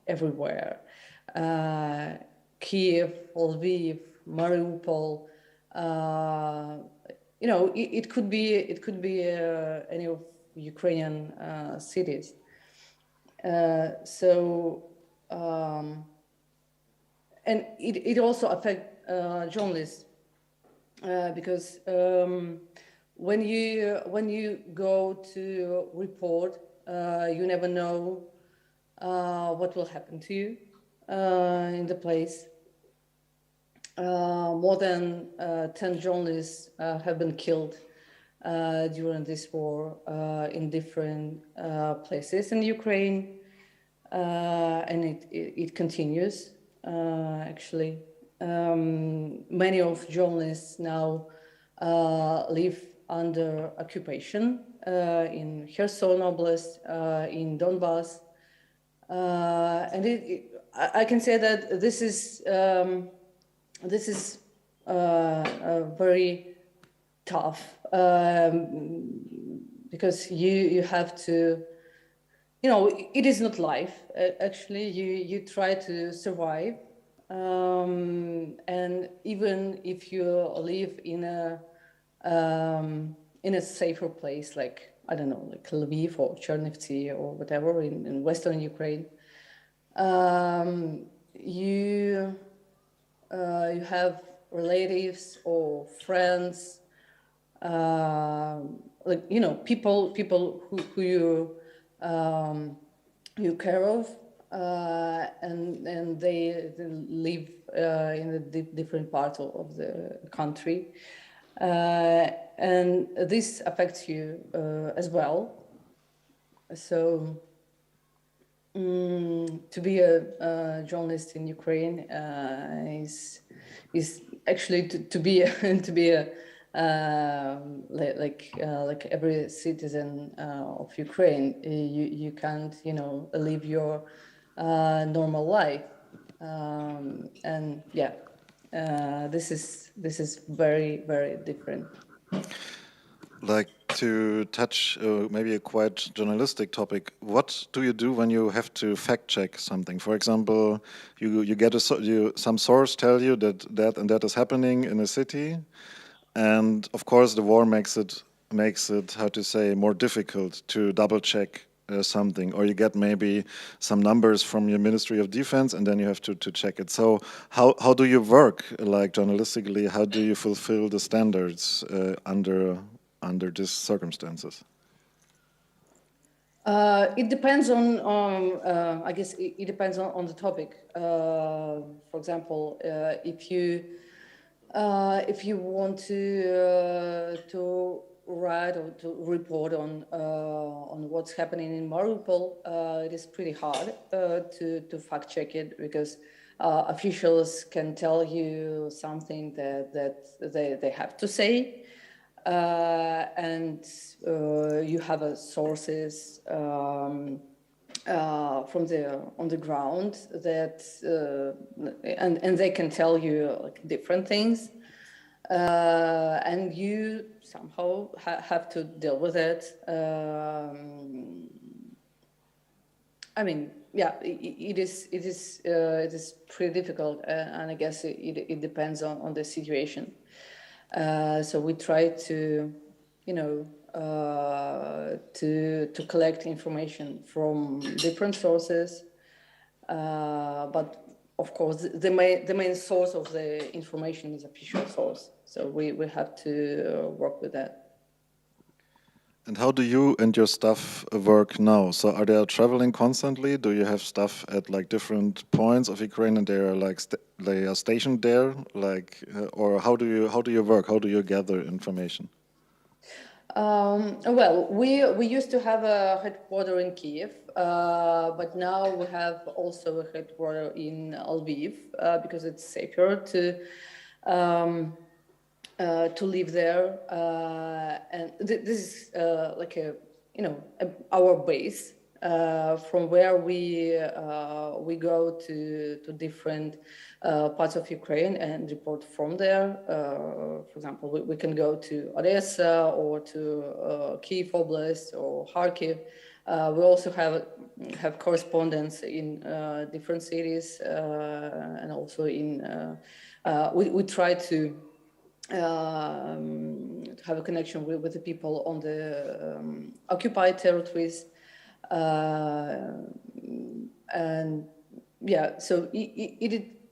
everywhere. Kiev, Lviv, Mariupol. It could be any of Ukrainian cities. and it also affects journalists because when you go to report, you never know what will happen to you in the place. More than 10 journalists have been killed during this war in different places in Ukraine, and it continues actually. Many of journalists now live under occupation in Kherson Oblast, in Donbass, and I can say that this is very tough because you have to, it is not life. Actually, you try to survive, and even if you live in a safer place, like I don't know, like Lviv or Chernivtsi or whatever in Western Ukraine, you have relatives or friends, like people who you care of, and they live in a different part of the country, and this affects you as well. So to be a journalist in Ukraine is actually to be a like every citizen of Ukraine. You can't live your normal life, and yeah, this is very, very different. Like to touch maybe a quite journalistic topic, what do you do when you have to fact check something? For example, you get some source tell you that and that is happening in a city, and of course the war makes it how to say more difficult to double check something, or you get maybe some numbers from your Ministry of Defense and then you have to check it. So how do you work like journalistically? How do you fulfill the standards under these circumstances? It depends on I guess it depends on the topic. For example, if you want to write or to report on what's happening in Mariupol, it is pretty hard to fact check it, because officials can tell you something that they have to say. And you have sources from on the ground that and they can tell you like different things, and you somehow have to deal with it. I mean, yeah, it is pretty difficult, and I guess it depends on the situation. So we try to, to collect information from different sources, but of course the main source of the information is official source. So we have to work with that. And how do you and your staff work now? So are they traveling constantly? Do you have staff at like different points of Ukraine and they are like they are stationed there? Like, or how do you work? How do you gather information? Well, we used to have a headquarters in Kiev, but now we have also a headquarters in Lviv because it's safer to live there, and this is like our base from where we go to different parts of Ukraine and report from there. For example, we can go to Odessa or to Kiev Oblast or Kharkiv. We also have correspondents in different cities, and also in we try to have a connection with the people on the occupied territories, and yeah, so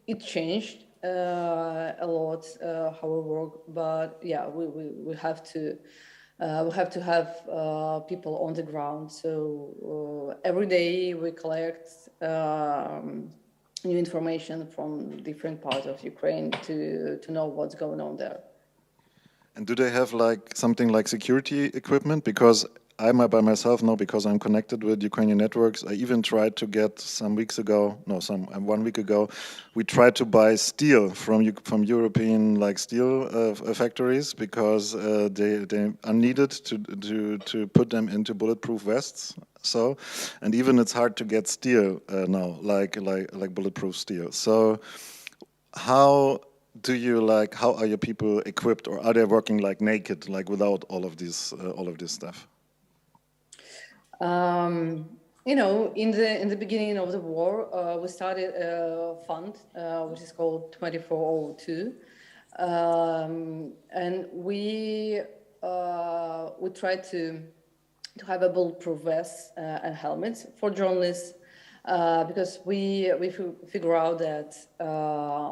it changed a lot how we work, but yeah, we have to have people on the ground. So every day we collect new information from different parts of Ukraine to know what's going on there. And do they have like something like security equipment? Because I'm by myself now, because I'm connected with Ukrainian networks. I even tried to get 1 week ago, we tried to buy steel from European like steel factories, because they are needed to put them into bulletproof vests. So, and even it's hard to get steel now, like bulletproof steel. So, how are your people equipped, or are they working like naked, like without all of this stuff? You know, in the beginning of the war, we started a fund which is called 2402, and we tried to have a bulletproof vest and helmets for journalists, because we figure out that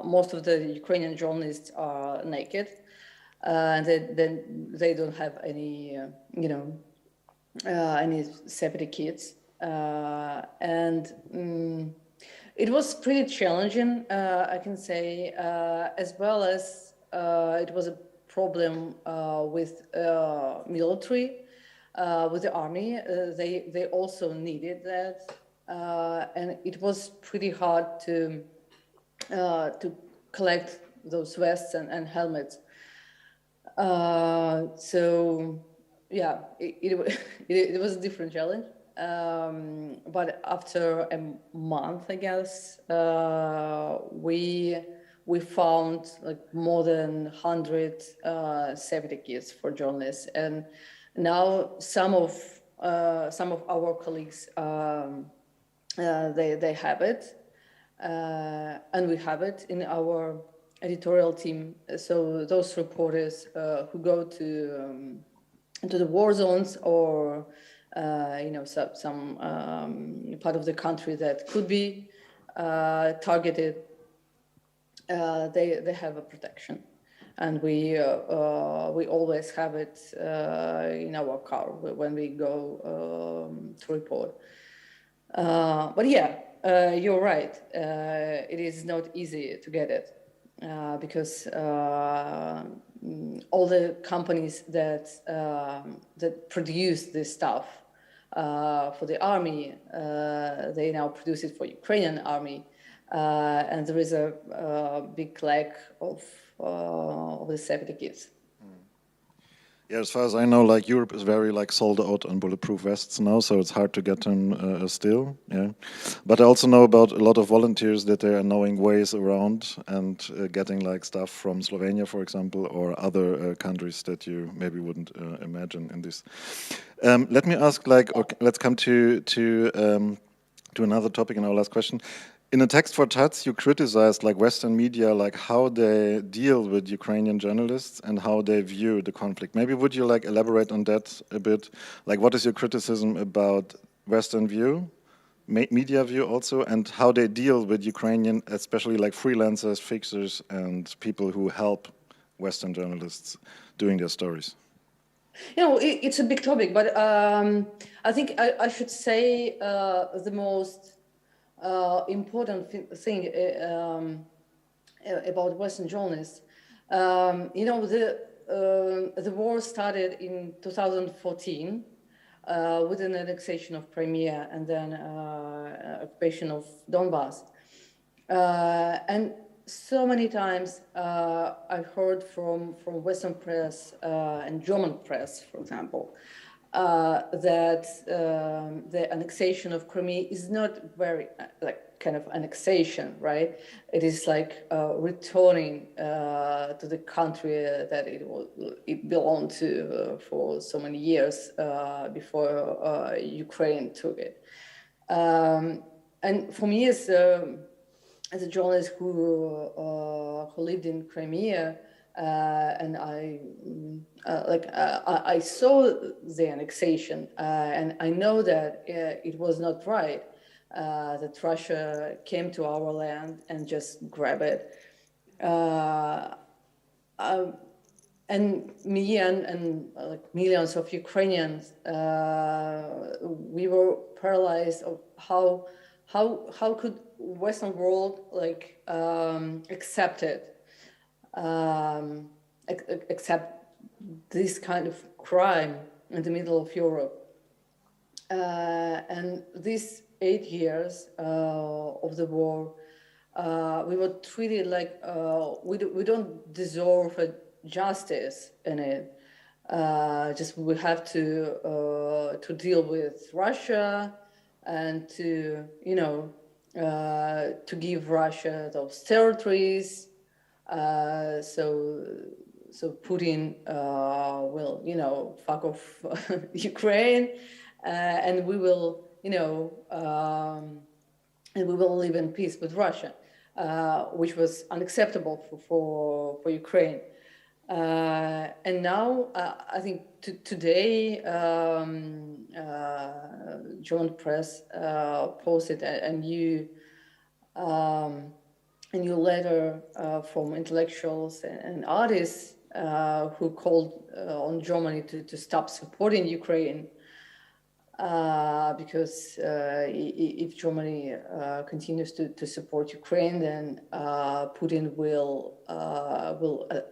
most of the Ukrainian journalists are naked, and they don't have any any safety kits, and it was pretty challenging, I can say, as well as it was a problem with military, with the army. They also needed that, and it was pretty hard to collect those vests and helmets. So yeah, it was a different challenge. But after a month, I guess, we found like more than 100 safety kits for journalists, and now some of our colleagues they have it, and we have it in our editorial team. So those reporters who go to the war zones, or some part of the country that could be targeted, they have a protection, and we always have it in our car when we go to report. But yeah, you're right. It is not easy to get it, because all the companies that produce this stuff for the army, they now produce it for Ukrainian army, and there is a big lack of the safety kits. Yeah, as far as I know, like Europe is very like sold out on bulletproof vests now, so it's hard to get them still. Yeah, but I also know about a lot of volunteers that they are knowing ways around and getting like stuff from Slovenia, for example, or other countries that you maybe wouldn't imagine in this. Let me ask, like, okay, let's come to another topic in our last question. In a text for Taz, you criticized like Western media, like how they deal with Ukrainian journalists and how they view the conflict. Maybe would you like elaborate on that a bit? Like, what is your criticism about Western view, media view also, and how they deal with Ukrainian, especially like freelancers, fixers, and people who help Western journalists doing their stories? You know, it's a big topic, but I think I should say the most important thing about Western journalists. The war started in 2014 with an annexation of Crimea and then occupation of Donbass. And so many times I heard from Western press and German press, for example, that the annexation of Crimea is not very like kind of annexation, right? It is like returning to the country that it belonged to for so many years before Ukraine took it. And for me, as a journalist who lived in Crimea, and I saw the annexation, and I know that it was not right. that Russia came to our land and just grabbed it. And me and like millions of Ukrainians, we were paralyzed of how could Western world like accept it, accept this kind of crime in the middle of Europe. And these 8 years of the war, we were treated like we don't deserve a justice in it. Just we have to deal with Russia and to to give Russia those territories. So Putin will fuck off Ukraine, and we will and we will live in peace with Russia, which was unacceptable for Ukraine. And now I think today German press posted a new letter from intellectuals and artists who called on Germany to stop supporting Ukraine, because if Germany continues to support Ukraine, then Putin will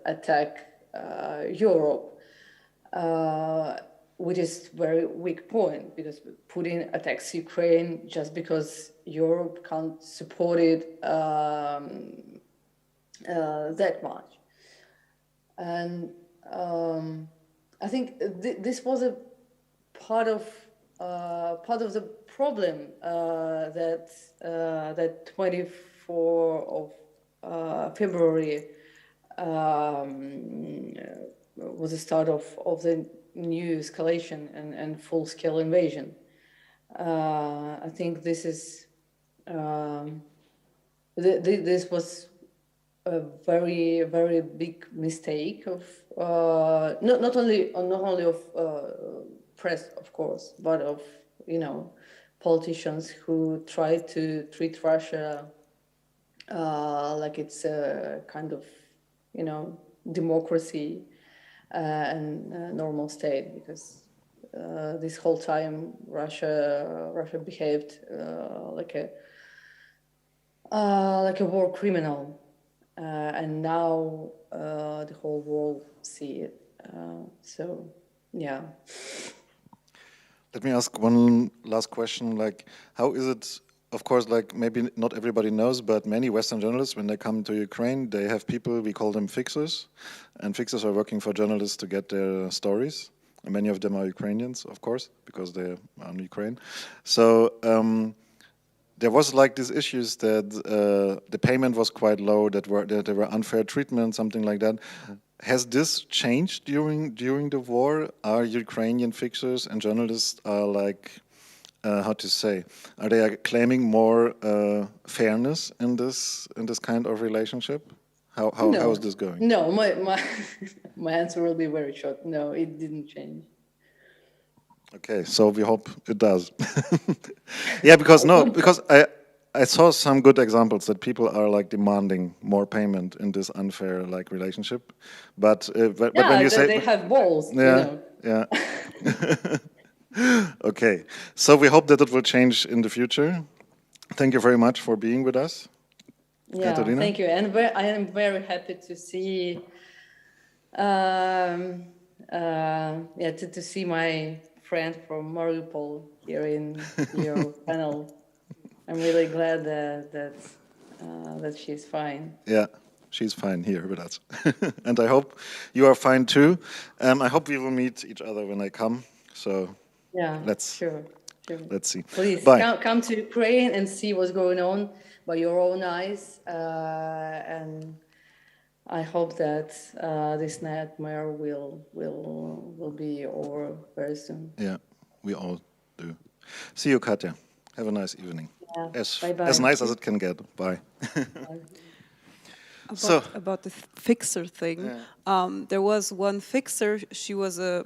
attack Europe, which is very weak point, because Putin attacks Ukraine just because Europe can't support it that much. And I think this was a part of the problem that 24 of February was the start of the new escalation and full-scale invasion. I think this is this was a very, very big mistake of not only of press, of course, but of politicians who try to treat Russia like it's a kind of democracy and normal state, because this whole time Russia behaved like a war criminal, and now the whole world see it. So yeah. Let me ask one last question. Like, how is it? Of course, like maybe not everybody knows, but many Western journalists, when they come to Ukraine, they have people, we call them fixers, and fixers are working for journalists to get their stories. And many of them are Ukrainians, of course, because they are in Ukraine. So there was like these issues that the payment was quite low, that there were unfair treatment, something like that. Has this changed during the war? Are Ukrainian fixers and journalists are like, how to say, are they claiming more fairness in this kind of relationship? How is this going? No, my answer will be very short. No, it didn't change. Okay, so we hope it does. Yeah, because I saw some good examples that people are like demanding more payment in this unfair like relationship, but when you say they have balls, yeah. Okay, so we hope that it will change in the future. Thank you very much for being with us. Yeah, Katerina. Thank you, and I am very happy to see, to see my friend from Mariupol here in your panel. I'm really glad that she's fine. Yeah, she's fine here with us, and I hope you are fine too. I hope we will meet each other when I come. So. Yeah, let's see. Please come to Ukraine and see what's going on by your own eyes, and I hope that this nightmare will be over very soon. Yeah, we all do. See you, Katja. Have a nice evening. Yeah. As nice as it can get. Bye. About the fixer thing, there was one fixer. She was a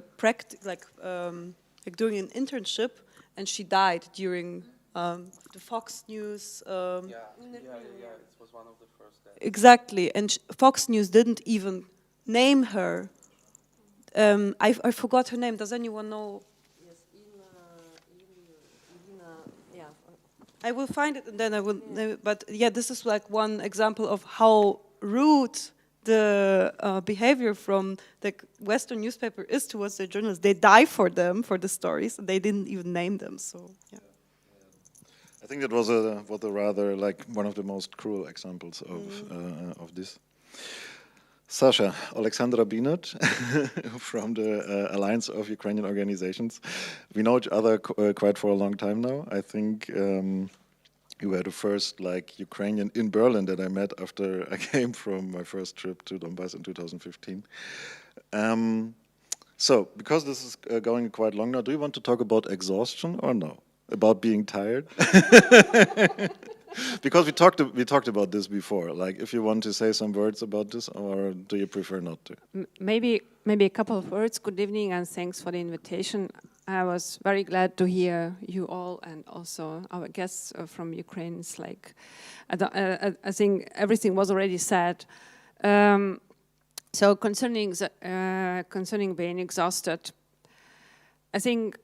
doing an internship, and she died during the Fox News. It was one of the first days. Exactly, and Fox News didn't even name her. I forgot her name. Does anyone know? Yes, yeah. I will find it and then I will. But yeah, this is like one example of how rude the behavior from the Western newspaper is towards the journalists. They die for them, for the stories, and they didn't even name them. So yeah. I think that was a rather like one of the most cruel examples of this. Sasha, Oleksandra Bienert from the Allianz of Ukrainian Organizations. We know each other quite for a long time now. I think you were the first like Ukrainian in Berlin that I met after I came from my first trip to Donbass in 2015. So, because this is going quite long now, do you want to talk about exhaustion or no? About being tired? Because we talked about this before. Like, if you want to say some words about this, or do you prefer not to? Maybe a couple of words. Good evening and thanks for the invitation. I was very glad to hear you all and also our guests from Ukraine. It's like I think everything was already said. So concerning being exhausted, I think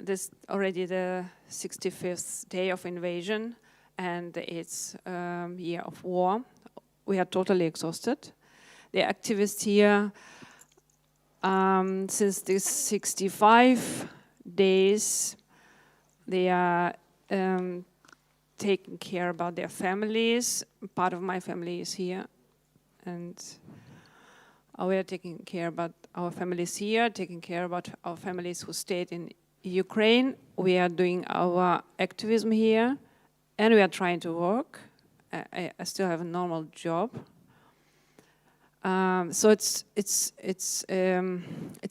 this already the 65th day of invasion, and it's year of war. We are totally exhausted. The activists here, since these 65 days, they are taking care about their families. Part of my family is here, and we are taking care about our families here, taking care about our families who stayed in Ukraine. We are doing our activism here, and we are trying to work. I still have a normal job. So it's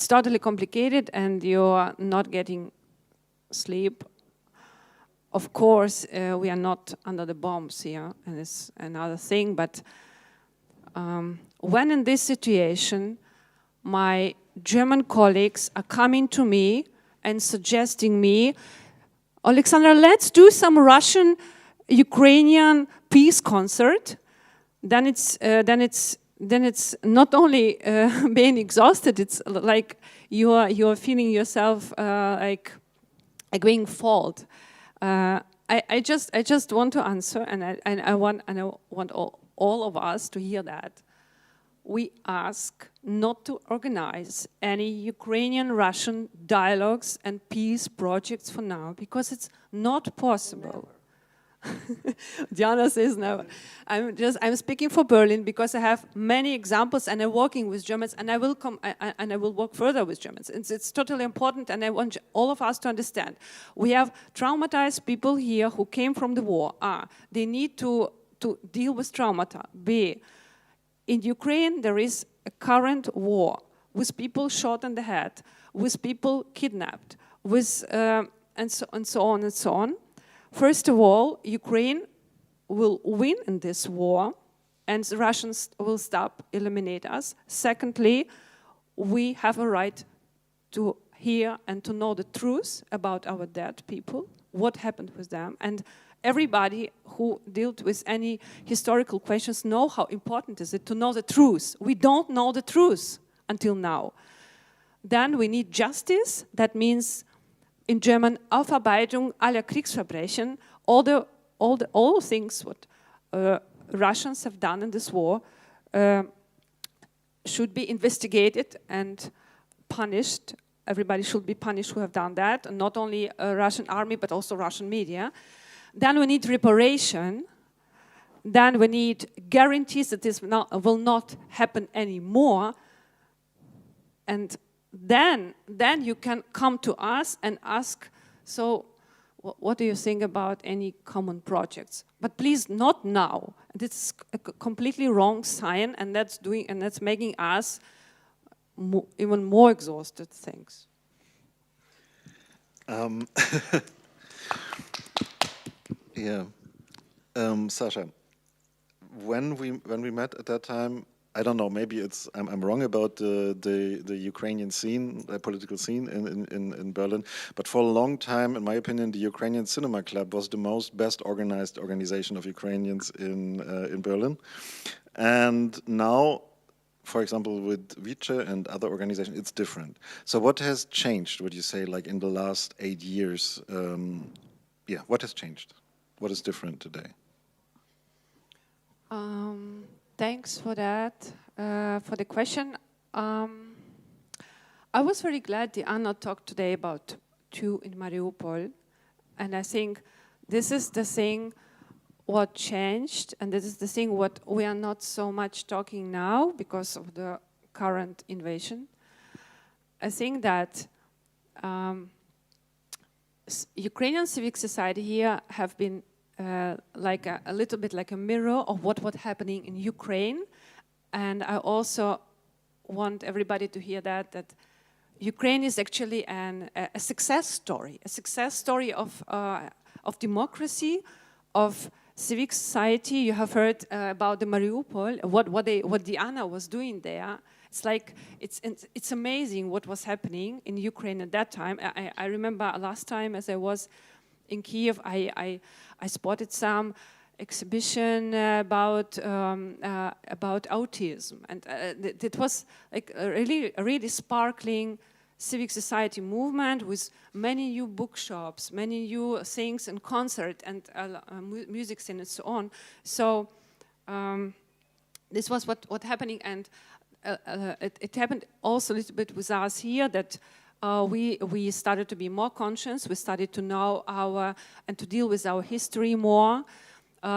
totally complicated, and you are not getting sleep. Of course, we are not under the bombs here, and it's another thing. But when in this situation, my German colleagues are coming to me and suggesting me, Oleksandra, let's do some Russian-Ukrainian peace concert. Then it's not only being exhausted. It's like you are feeling yourself like being fault. I just want to answer, and I want all of us to hear that. We ask not to organize any Ukrainian-Russian dialogues and peace projects for now, because it's not possible. Diana says no. I'm speaking for Berlin because I have many examples, and I'm working with Germans, and I will work further with Germans. It's totally important, and I want all of us to understand. We have traumatized people here who came from the war. They need to deal with trauma. B, in Ukraine, there is a current war with people shot in the head, with people kidnapped, with and so on and so on. First of all, Ukraine will win in this war, and the Russians will stop, eliminate us. Secondly, we have a right to hear and to know the truth about our dead people, what happened with them, and everybody who dealt with any historical questions know how important is it to know the truth. We don't know the truth until now. Then we need justice. That means, in German, Aufarbeitung aller Kriegsverbrechen. All the things what Russians have done in this war should be investigated and punished. Everybody should be punished who have done that, and not only Russian army, but also Russian media. Then we need reparation. Then we need guarantees that this will not happen anymore. And then you can come to us and ask, so what do you think about any common projects? But please, not now. This is a completely wrong sign, and that's making us even more exhausted. Thanks. Yeah, Sasha. When we met at that time, I don't know, maybe I'm wrong about the Ukrainian scene, the political scene in Berlin, but for a long time, in my opinion, the Ukrainian Cinema Club was the best organized organization of Ukrainians in Berlin. And now, for example, with Vice and other organizations, it's different. So what has changed, would you say, like in the last 8 years? Yeah, what has changed? What is different today? Thanks for that, for the question. I was very glad Diana talked today about you in Mariupol, and I think this is the thing what changed, and this is the thing what we are not so much talking now because of the current invasion. I think that Ukrainian civic society here have been like a little bit like a mirror of what was happening in Ukraine, and I also want everybody to hear that Ukraine is actually a success story of democracy, of civic society. You have heard about the Mariupol, what Diana was doing there. It's like it's amazing what was happening in Ukraine at that time. I remember last time as I was in Kiev, I spotted some exhibition about autism, and it was like a really sparkling civic society movement with many new bookshops, many new things and concert and music scene and so on. So this was what happening, and it happened also a little bit with us here that we started to be more conscious. We started to know and to deal with our history more. We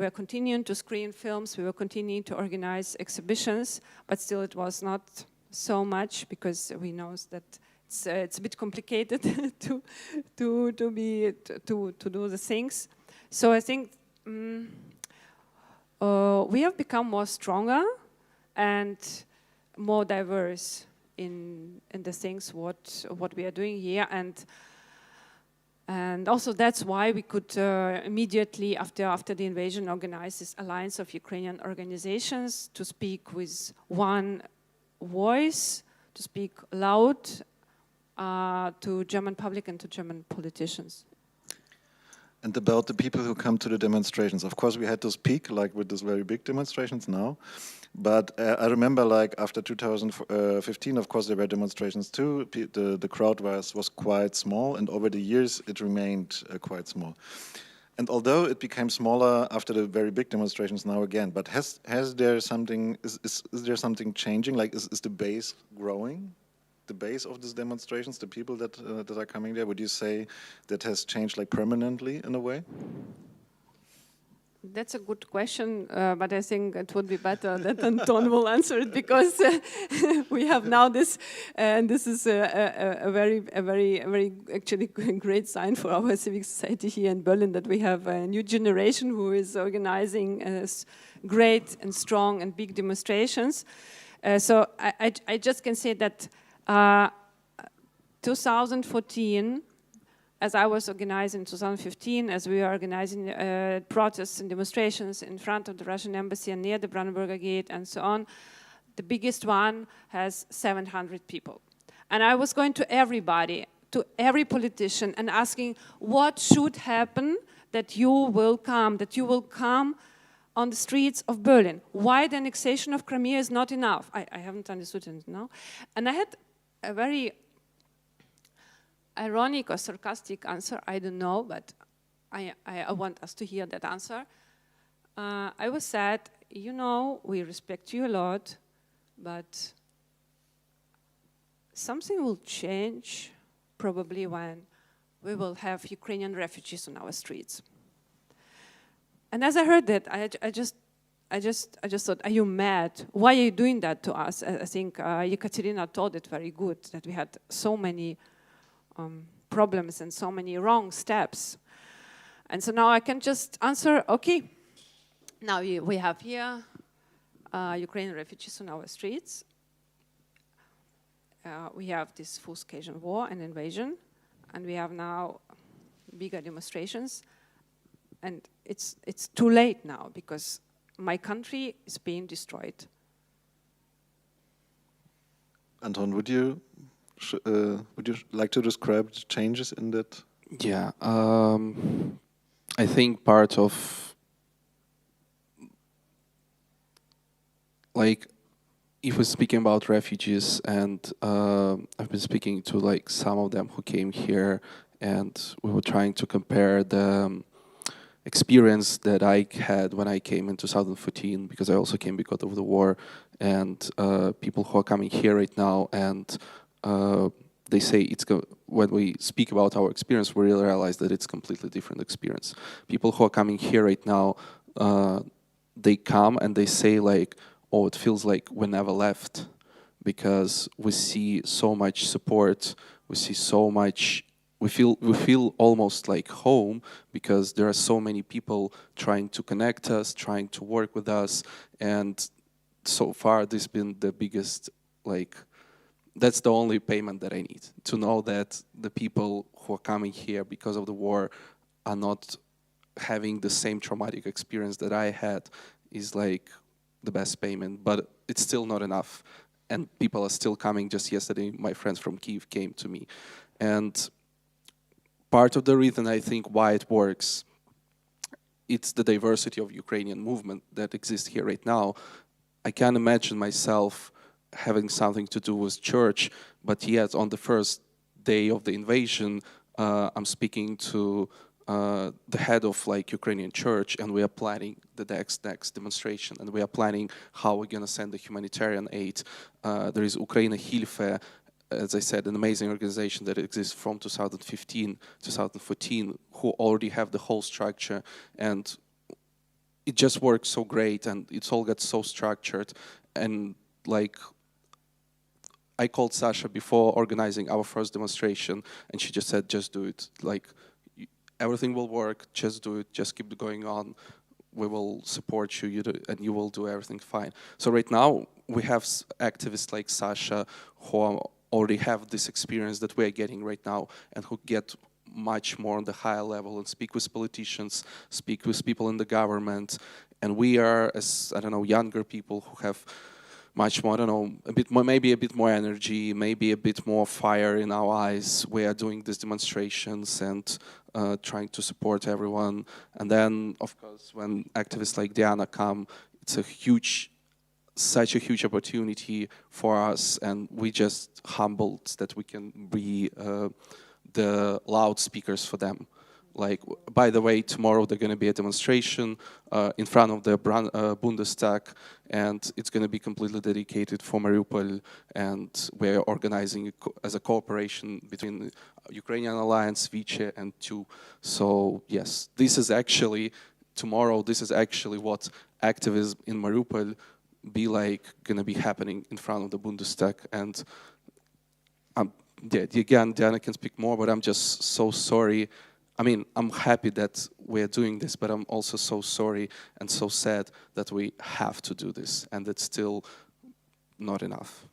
were continuing to screen films. We were continuing to organize exhibitions, but still it was not so much because we know that it's a bit complicated to do the things. So I think we have become more stronger and more diverse in the things what we are doing here, and also that's why we could immediately after the invasion organize this alliance of Ukrainian organizations to speak with one voice, to speak loud to German public and to German politicians. And about the people who come to the demonstrations, of course we had this peak, like with these very big demonstrations now, but I remember like after 2015, of course there were demonstrations too. The crowd was quite small, and over the years it remained quite small. And although it became smaller after the very big demonstrations now again, but is there something changing? Like is the base growing? The base of these demonstrations, the people that are coming there, would you say that has changed like permanently in a way? That's a good question, but I think it would be better that Anton will answer it because we have now this, and this is a very actually great sign for our civic society here in Berlin that we have a new generation who is organizing great and strong and big demonstrations. So I just can say that 2014, as I was organizing in 2015, as we were organizing protests and demonstrations in front of the Russian embassy and near the Brandenburger Gate and so on, the biggest one has 700 people. And I was going to everybody, to every politician, and asking what should happen that you will come on the streets of Berlin. Why the annexation of Crimea is not enough. I haven't understood it now. And I had a very ironic or sarcastic answer, I don't know, but I want us to hear that answer. I was said, you know, we respect you a lot, but something will change probably when we will have Ukrainian refugees on our streets. And as I heard that, I just thought, are you mad? Why are you doing that to us? I think Katerina told it very good, that we had so many problems and so many wrong steps. And so now I can just answer, okay, now we have here Ukrainian refugees on our streets. We have this full-scale war and invasion, and we have now bigger demonstrations. and it's too late now because my country is being destroyed. Anton, would you like to describe the changes in that? Yeah, I think part of, like, if we're speaking about refugees, and I've been speaking to like some of them who came here, and we were trying to compare the experience that I had when I came in 2014, because I also came because of the war, and people who are coming here right now, and they say when we speak about our experience, we really realize that it's completely different experience. People who are coming here right now, they come and they say like, oh, it feels like we never left, because we see so much support, we see so much, we feel almost like home, because there are so many people trying to connect us, trying to work with us, and so far this has been the biggest, like, that's the only payment that I need, to know that the people who are coming here because of the war are not having the same traumatic experience that I had, is like the best payment, but it's still not enough. And people are still coming. Just yesterday, my friends from Kyiv came to me. And part of the reason I think why it works, it's the diversity of Ukrainian movement that exists here right now. I can't imagine myself having something to do with church, but yet on the first day of the invasion, I'm speaking to the head of like Ukrainian church, and we are planning the next demonstration, and we are planning how we're gonna send the humanitarian aid. There is helfen, as I said, an amazing organization that exists from 2015, 2014, who already have the whole structure, and it just works so great, and it's all got so structured. And like, I called Sasha before organizing our first demonstration, and she just said, just do it. Like, everything will work, just do it, just keep going on. We will support you, and you will do everything fine. So right now, we have activists like Sasha who already have this experience that we're getting right now, and who get much more on the higher level and speak with politicians, speak with people in the government. And we are, as, I don't know, younger people who have much more, I don't know, a bit more, maybe a bit more energy, maybe a bit more fire in our eyes. We are doing these demonstrations and trying to support everyone. And then, of course, when activists like Diana come, it's such a huge opportunity for us, and we just humbled that we can be the loudspeakers for them. Like, by the way, tomorrow there's going to be a demonstration in front of the Bundestag, and it's going to be completely dedicated for Mariupol, and we're organizing as a cooperation between Ukrainian Allianz, Vice, and TU. So yes, this is actually, tomorrow, this is actually what activism in Mariupol be like, going to be happening in front of the Bundestag. And again, Diana can speak more, but I'm just so sorry. I mean, I'm happy that we're doing this, but I'm also so sorry and so sad that we have to do this, and it's still not enough.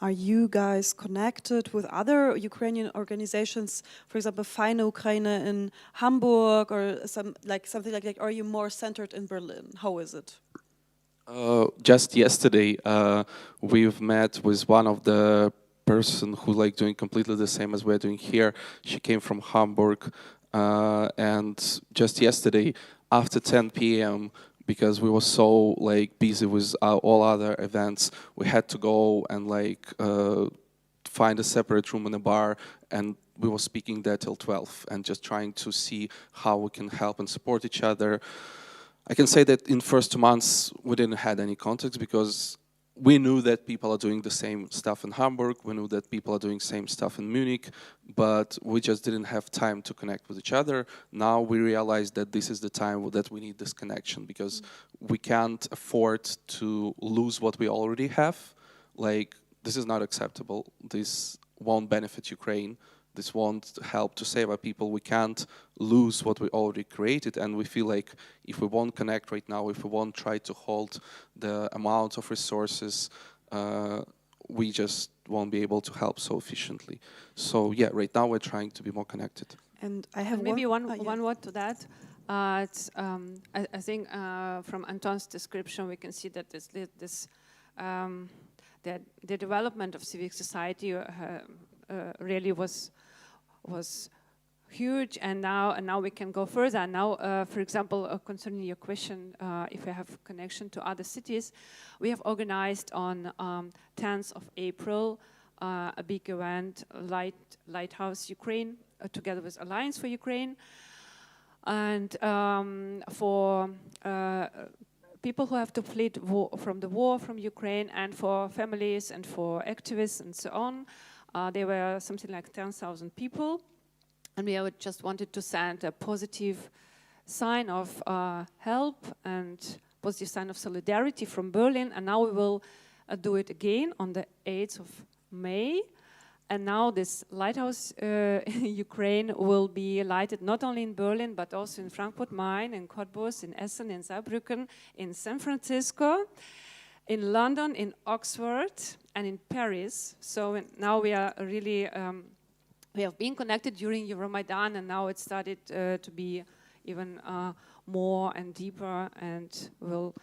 Are you guys connected with other Ukrainian organizations, for example, Feine Ukraine in Hamburg, or something like that? Or are you more centered in Berlin? How is it? Just yesterday, we've met with one of the person who like doing completely the same as we're doing here. She came from Hamburg, and just yesterday after 10 p.m., because we were so like busy with all other events, we had to go and like find a separate room in a bar, and we were speaking there till 12 and just trying to see how we can help and support each other. I can say that in first 2 months we didn't had any contacts, because we knew that people are doing the same stuff in Hamburg, we knew that people are doing same stuff in Munich, but we just didn't have time to connect with each other. Now we realize that this is the time that we need this connection, because we can't afford to lose what we already have. Like, this is not acceptable. This won't benefit Ukraine. This won't help to save our people. We can't lose what we already created, and we feel like if we won't connect right now, if we won't try to hold the amount of resources, we just won't be able to help so efficiently. So yeah, right now we're trying to be more connected. And I have maybe one one word to that. I think from Anton's description we can see that the development of civic society really was huge, and now we can go further. Now, for example, concerning your question, if we have connection to other cities, we have organized on 10th of April a big event, Lighthouse Ukraine, together with Allianz for Ukraine, and for people who have to flee from the war from Ukraine, and for families and for activists and so on. There were something like 10,000 people, and we just wanted to send a positive sign of help and positive sign of solidarity from Berlin, and now we will do it again on the 8th of May. And now this lighthouse Ukraine will be lighted not only in Berlin, but also in Frankfurt, Main, in Cottbus, in Essen, in Saarbrücken, in San Francisco, in London, in Oxford, and in Paris. So now we are really, we have been connected during Euromaidan, and now it started to be even more and deeper, and we'll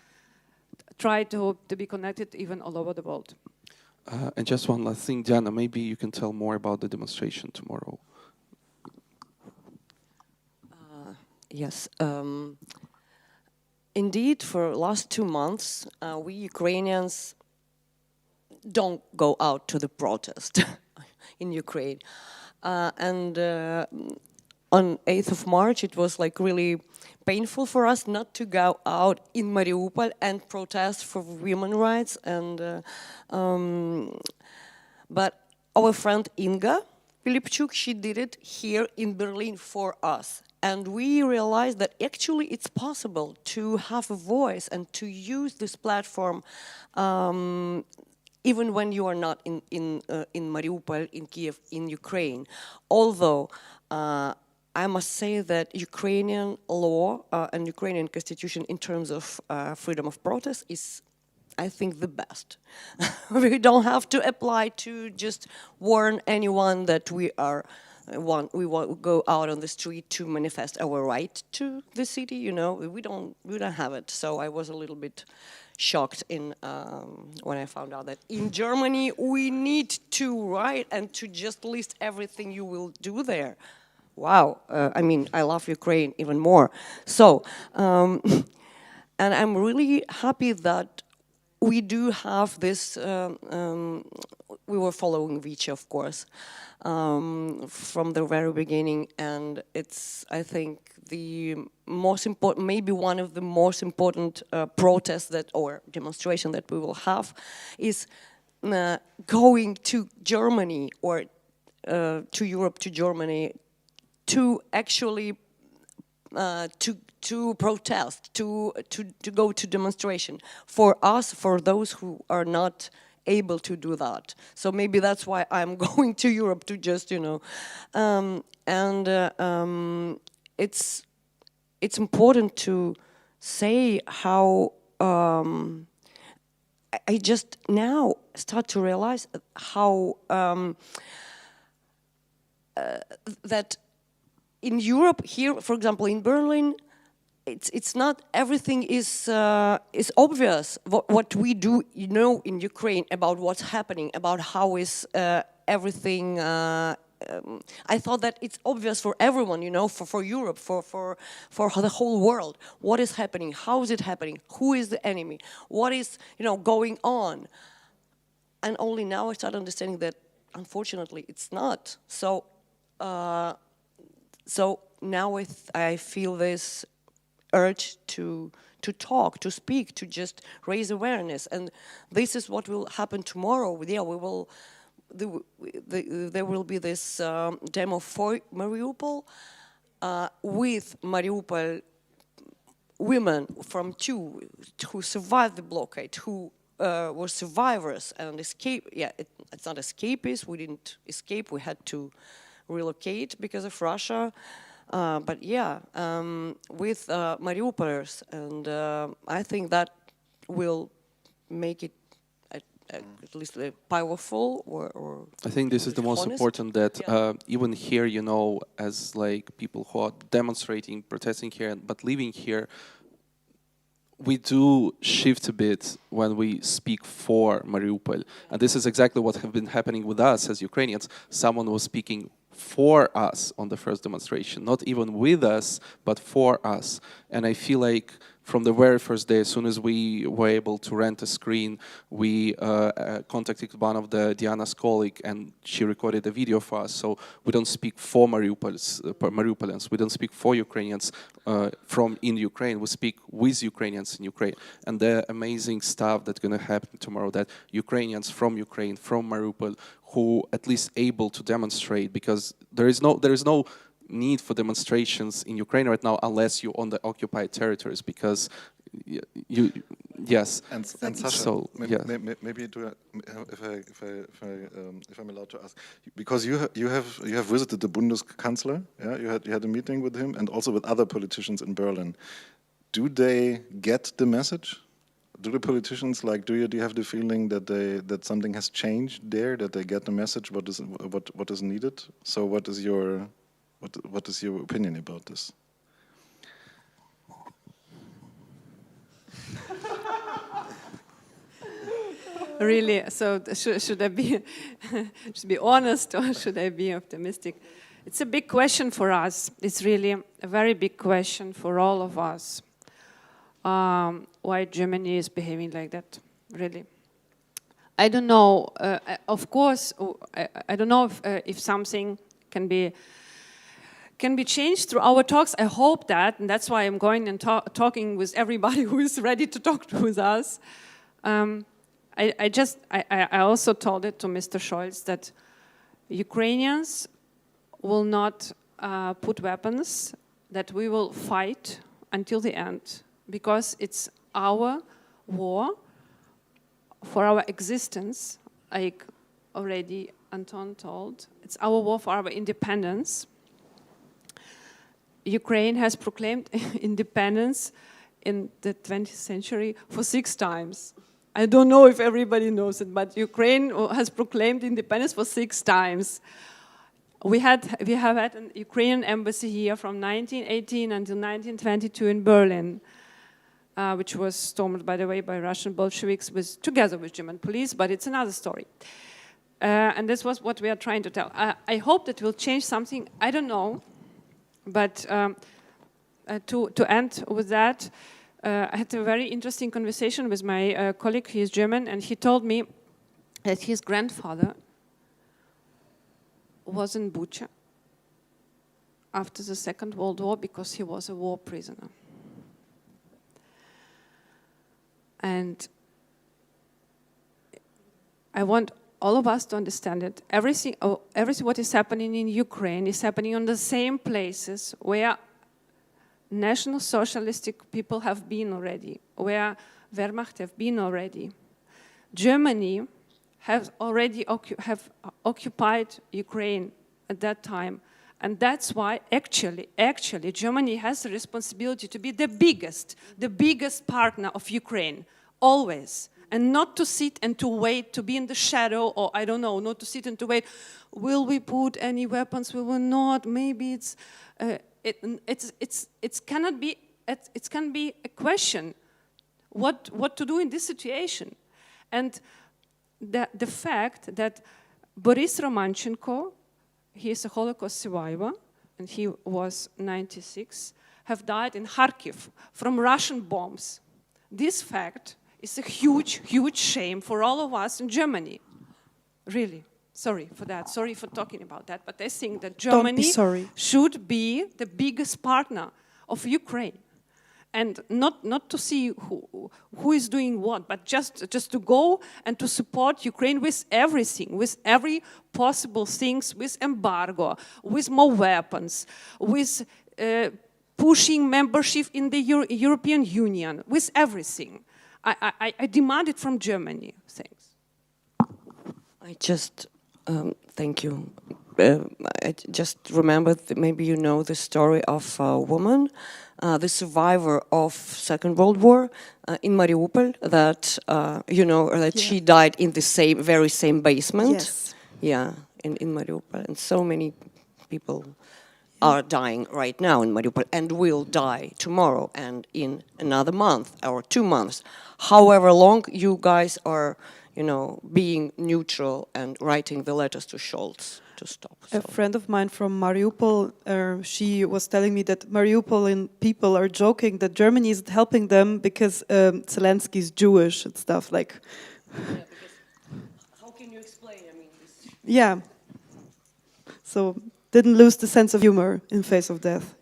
try to be connected even all over the world. And just one last thing, Diana, maybe you can tell more about the demonstration tomorrow. Yes. Indeed, for last 2 months, we Ukrainians don't go out to the protest in Ukraine. And on 8th of March, it was like really painful for us not to go out in Mariupol and protest for women's rights. And but our friend Inga Filipchuk, she did it here in Berlin for us. And we realized that actually it's possible to have a voice and to use this platform even when you are not in Mariupol, in Kiev, in Ukraine. Although I must say that Ukrainian law and Ukrainian constitution in terms of freedom of protest is, I think, the best. We don't have to apply to just warn anyone that we want to go out on the street to manifest our right to the city. You know, we don't have it. So I was a little bit shocked when I found out that in Germany we need to write and to just list everything you will do there. Wow, I mean, I love Ukraine even more. So, and I'm really happy that we do have this, we were following Vici, of course, from the very beginning, and it's, I think, the most important, maybe one of the most important protests or demonstration that we will have is going to Germany or to Europe, to Germany, to actually to protest, to go to demonstration for us, for those who are not able to do that. So maybe that's why I'm going to Europe, to just, you know, it's important to say how I just now start to realize how that in Europe, here, for example, in Berlin, it's not everything is obvious. What we do, you know, in Ukraine about what's happening, about how is everything. I thought that it's obvious for everyone, you know, for Europe, for the whole world. What is happening? How is it happening? Who is the enemy? What is, you know, going on? And only now I start understanding that, unfortunately, it's not. So. So now I feel this urge to talk, to speak, to just raise awareness, and this is what will happen tomorrow. Yeah, we will. There will be this demo for Mariupol with Mariupol women from who survived the blockade, who were survivors and escaped. Yeah, it's not escapists. We didn't escape. We had to relocate because of Russia, but yeah, with Mariupoliers, and I think that will make it at least powerful or I think this is the most honest. important that even here, you know, as like people who are demonstrating, protesting here, but living here, we do shift a bit when we speak for Mariupol. And this is exactly what has been happening with us as Ukrainians. Someone was speaking for us on the first demonstration, not even with us, but for us. And I feel like from the very first day, as soon as we were able to rent a screen, we contacted one of Diana's colleagues, and she recorded a video for us. So we don't speak for Mariupolians, we don't speak for Ukrainians from in Ukraine, we speak with Ukrainians in Ukraine. And the amazing stuff that's going to happen tomorrow, that Ukrainians from Ukraine, from Mariupol, who at least able to demonstrate, because there is no need for demonstrations in Ukraine right now unless you're on the occupied territories, because yes. And Sasha, so, maybe if I'm allowed to ask, because you have visited the Bundeskanzler, yeah, you had a meeting with him and also with other politicians in Berlin. Do they get the message? Do the politicians do you have the feeling that something has changed there, that they get the message what is needed? So what is your opinion about this? Really, so should I be should be honest or should I be optimistic? It's a big question for us. It's really a very big question for all of us. Why Germany is behaving like that, really. I don't know, of course, I don't know if something can be changed through our talks. I hope that, and that's why I'm going and talking with everybody who is ready to talk with us. I also told it to Mr. Scholz that Ukrainians will not put weapons, that we will fight until the end, because it's our war for our existence, like already Anton told. It's our war for our independence. Ukraine has proclaimed independence in the 20th century for 6 times. I don't know if everybody knows it, but Ukraine has proclaimed independence for 6 times. We have had an Ukrainian embassy here from 1918 until 1922 in Berlin, which was stormed, by the way, by Russian Bolsheviks together with German police, but it's another story. And this was what we are trying to tell. I hope that will change something. I don't know, but to end with that, I had a very interesting conversation with my colleague. He is German, and he told me that his grandfather was in Bucha after the Second World War because he was a war prisoner. And I want all of us to understand that everything what is happening in Ukraine is happening on the same places where National Socialistic people have been already, where Wehrmacht have been already. Germany have already occupied Ukraine at that time. And that's why actually Germany has the responsibility to be the biggest partner of Ukraine, always. And not to sit and to wait, to be in the shadow, or I don't know, not to sit and to wait. Will we put any weapons? Will we not? Maybe it cannot be a question what to do in this situation. And the fact that Boris Romanchenko, he is a Holocaust survivor, and he was 96, have died in Kharkiv from Russian bombs. This fact is a huge, huge shame for all of us in Germany. Really. Sorry for that. Sorry for talking about that. But I think that Germany should be the biggest partner of Ukraine. And not to see who is doing what, but just to go and to support Ukraine with everything, with every possible things, with embargo, with more weapons, with pushing membership in the European Union, with everything. I demand it from Germany. Thanks. I just, thank you. I just remembered that maybe you know the story of a woman the survivor of Second World War in Mariupol, that you know that she died in the very same basement. Yes. Yeah, in Mariupol, and so many people are dying right now in Mariupol and will die tomorrow and in another month or 2 months. However long you guys are, you know, being neutral and writing the letters to Scholz to stop. So. A friend of mine from Mariupol, she was telling me that Mariupol people are joking that Germany is helping them because Zelensky is Jewish and stuff like. Yeah, because how can you explain? I mean, this. Yeah. So didn't lose the sense of humor in face of death.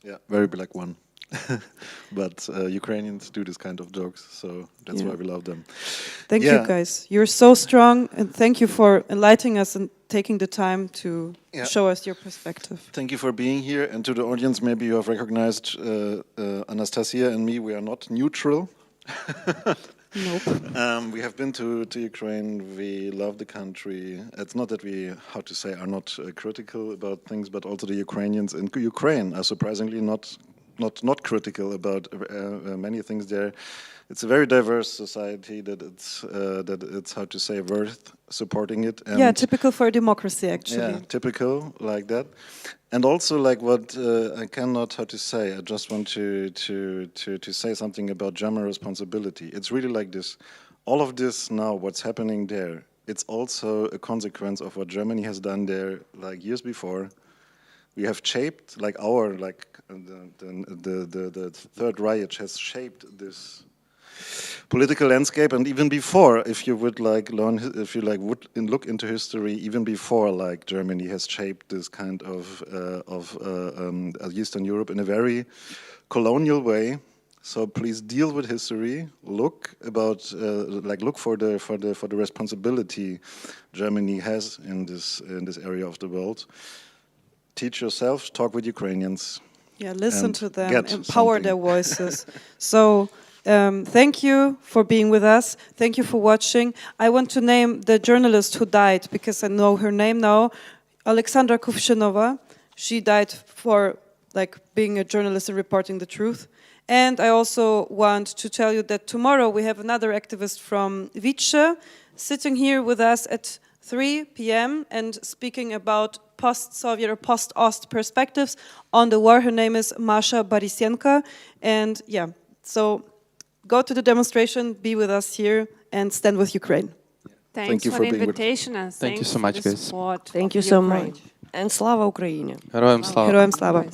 Yeah, very black one. But Ukrainians do this kind of jokes, so that's why we love them. Thank you, guys. You're so strong, and thank you for enlightening us and taking the time to show us your perspective. Thank you for being here, and to the audience, maybe you have recognized Anastasia and me, we are not neutral. Nope. We have been to Ukraine, we love the country. It's not that we, are not critical about things, but also the Ukrainians in Ukraine are surprisingly not critical about many things there. It's a very diverse society that it's worth supporting it. And yeah, typical for a democracy, actually. Yeah, typical like that. And also like what I cannot I just want to say something about German responsibility. It's really like this. All of this now, what's happening there, it's also a consequence of what Germany has done there like years before. We have shaped like the Third Reich has shaped this political landscape, and even before, if you would like learn, if you like would look into history, even before like Germany has shaped this kind of Eastern Europe in a very colonial way. So please deal with history. Look for the responsibility Germany has in this area of the world. Teach yourself. Talk with Ukrainians. Yeah, listen to them. Empower their voices. So. Thank you for being with us. Thank you for watching. I want to name the journalist who died because I know her name now. Oleksandra Kuvshinova. She died for being a journalist and reporting the truth. And I also want to tell you that tomorrow we have another activist from Vitche sitting here with us at 3 p.m. and speaking about post-Soviet or post-Ost perspectives on the war. Her name is Masha Borisenko. And yeah, so go to the demonstration, be with us here, and stand with Ukraine. Thanks for the invitation and thank you so much, guys. Thank you so much. And Slava Ukraini. Героям слава. Героям слава.